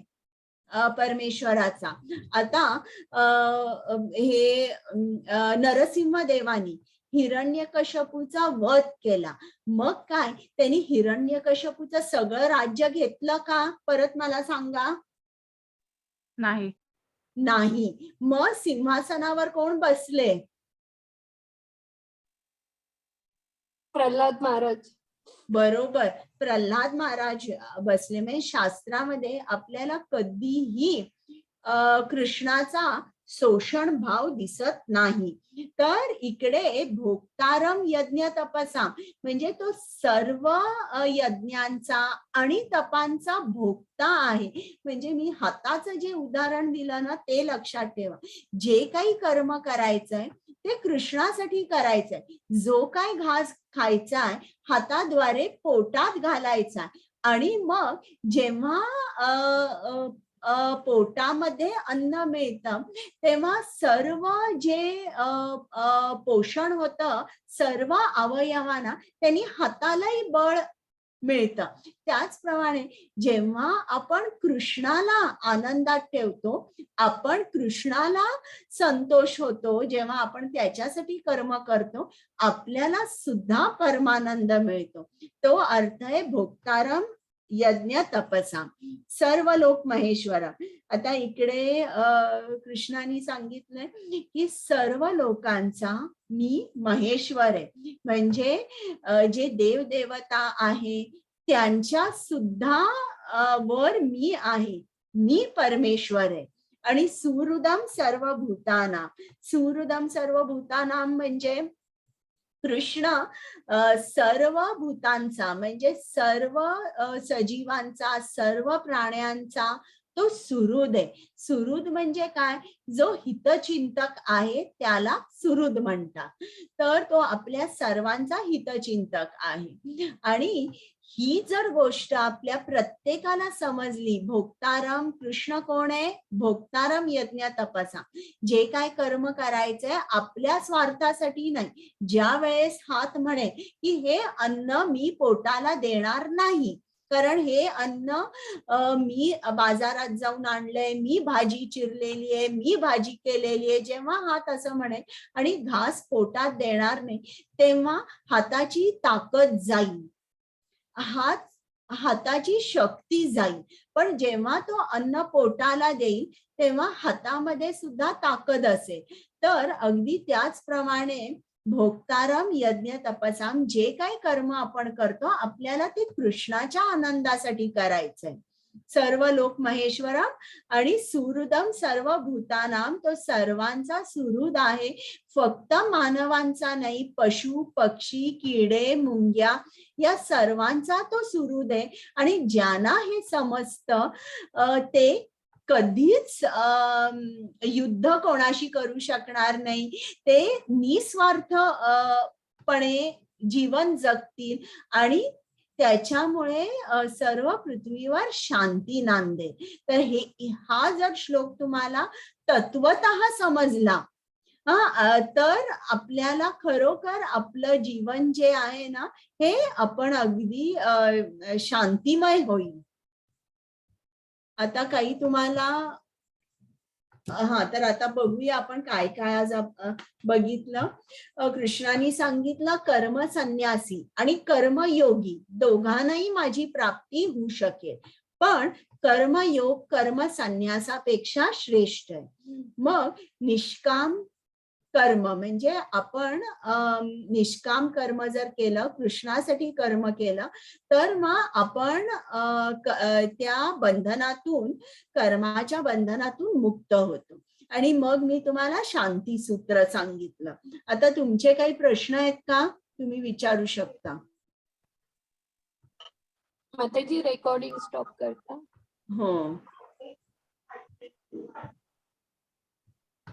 परमेश्वराचा. आता हे नरसिंह देवानी हिरण्यकश्यपूचा वध केला. मग काय, त्यांनी हिरण्यकश्यपूचं सगळं राज्य घेतलं का? परत मला सांगा. नाही. मग सिंहासनावर कोण बसले? प्रल्हाद महाराज. बरोबर, प्रल्हाद महाराज बसले. म्हणजे शास्त्रामध्ये आपल्याला कधीही कृष्णाचा शोषण भाव दिसत नाही. तर इकडे भोक्तारम यज्ञ तपसा म्हणजे तो सर्व यज्ञांचा आणि तपांचा भोक्ता आहे. म्हणजे मी हाताचं जे उदाहरण दिलं ना, ते लक्षात ठेवा. जे काही कर्म करायचंय ते कृष्णासाठी करायचंय. जो काय घास खायचाय हाताद्वारे पोटात घालायचा, आणि मग जेव्हा पोटामध्ये अन्न मिळतं तेव्हा सर्व जे पोषण होतं सर्व अवयवांना, त्यांनी हातालाही बळ मिळतं. त्याचप्रमाणे जेव्हा आपण कृष्णाला आनंदात ठेवतो, आपण कृष्णाला संतोष होतो, जेव्हा आपण त्याच्यासाठी कर्म करतो, आपल्याला सुद्धा परमानंद मिळतो. तो अर्थ आहे भोक्तारम यज्ञ तपसा, सर्व लोक महेश्वर. आता इकडे कृष्णाने सांगितलंय की सर्व लोकांचा मी महेश्वर आहे. म्हणजे जे देव देवता आहे त्यांच्या सुद्धा वर मी आहे, मी परमेश्वर आहे. आणि सुहृदम सर्वभूतानां, सुहृदम सर्वभूतानां म्हणजे कृष्ण सर्व भूतांचा म्हणजे सर्व सजीवांचा, सर्व प्राण्यांचा तो सुहृद आहे. सुहृद म्हणजे काय? जो हितचिंतक आहे त्याला सुहृद म्हणतात. तर तो आपल्या सर्वांचा हितचिंतक आहे. आणि ही जर गोष्ट आपल्या प्रत्येकाला समजली, भोक्तारम कृष्ण कोण आहे? भोक्तारम यज्ञ तपसा. जे काय कर्म करायचंय आपल्या स्वार्थासाठी नाही. ज्या वेळेस हात म्हणे की हे अन्न मी पोटाला देणार नाही, कारण हे अन्न मी बाजारात जाऊन आणलंय, मी भाजी चिरलेली आहे, मी भाजी केलेली आहे, जेव्हा हात असं म्हणे आणि घास पोटात देणार नाही, तेव्हा हाताची ताकद जाईल, हाताची शक्ती जाईल. पण जेव्हा तो अन्न पोटाला देईल तेव्हा हातामध्ये सुद्धा ताकद असेल. तर अगदी त्याचप्रमाणे भोक्तारम यज्ञ तपसाम, जे काही कर्म आपण करतो आपल्याला ते कृष्णाच्या आनंदासाठी करायचंय. सर्व लोक महेश्वरम आणि सुहृदम सर्व भूतानाम, तो सर्वांचा सुहृद आहे, फक्त मानवांचा नाही, पशु पक्षी किडे मुंग्या या सर्वांचा तो सुहृद आहे. आणि ज्यांना हे समजतं ते कधीच युद्ध कोणाशी करू शकणार नाही, ते निस्वार्थ पणे जीवन जगतील आणि त्याच्यामुळे सर्व पृथ्वीवर शांती नांदेल. तर हा जर श्लोक तुम्हाला तत्वतः समजला तर आपल्याला खरोखर आपलं जीवन जे आहे ना हे आपण अगदी शांतिमय होईल. आता काही तुम्हाला तर आता बघूया आपण काय काय आज बघितलं. कृष्णाने सांगितलं कर्म संन्यासी आणि कर्मयोगी दोघांनाही माझी प्राप्ती होऊ शकेल, पण कर्मयोग कर्म संन्यासापेक्षा श्रेष्ठ आहे. मग निष्काम कर्म म्हणजे आपण निष्काम कर्म जर केलं, कृष्णासाठी कर्म केलं, तर मग आपण त्या बंधनातून कर्माच्या बंधनातून मुक्त होतो. आणि मग मी तुम्हाला शांती सूत्र सांगितलं. आता तुमचे काही प्रश्न आहेत का, तुम्ही विचारू शकता. माताजी रेकॉर्डिंग स्टॉप करता. हो.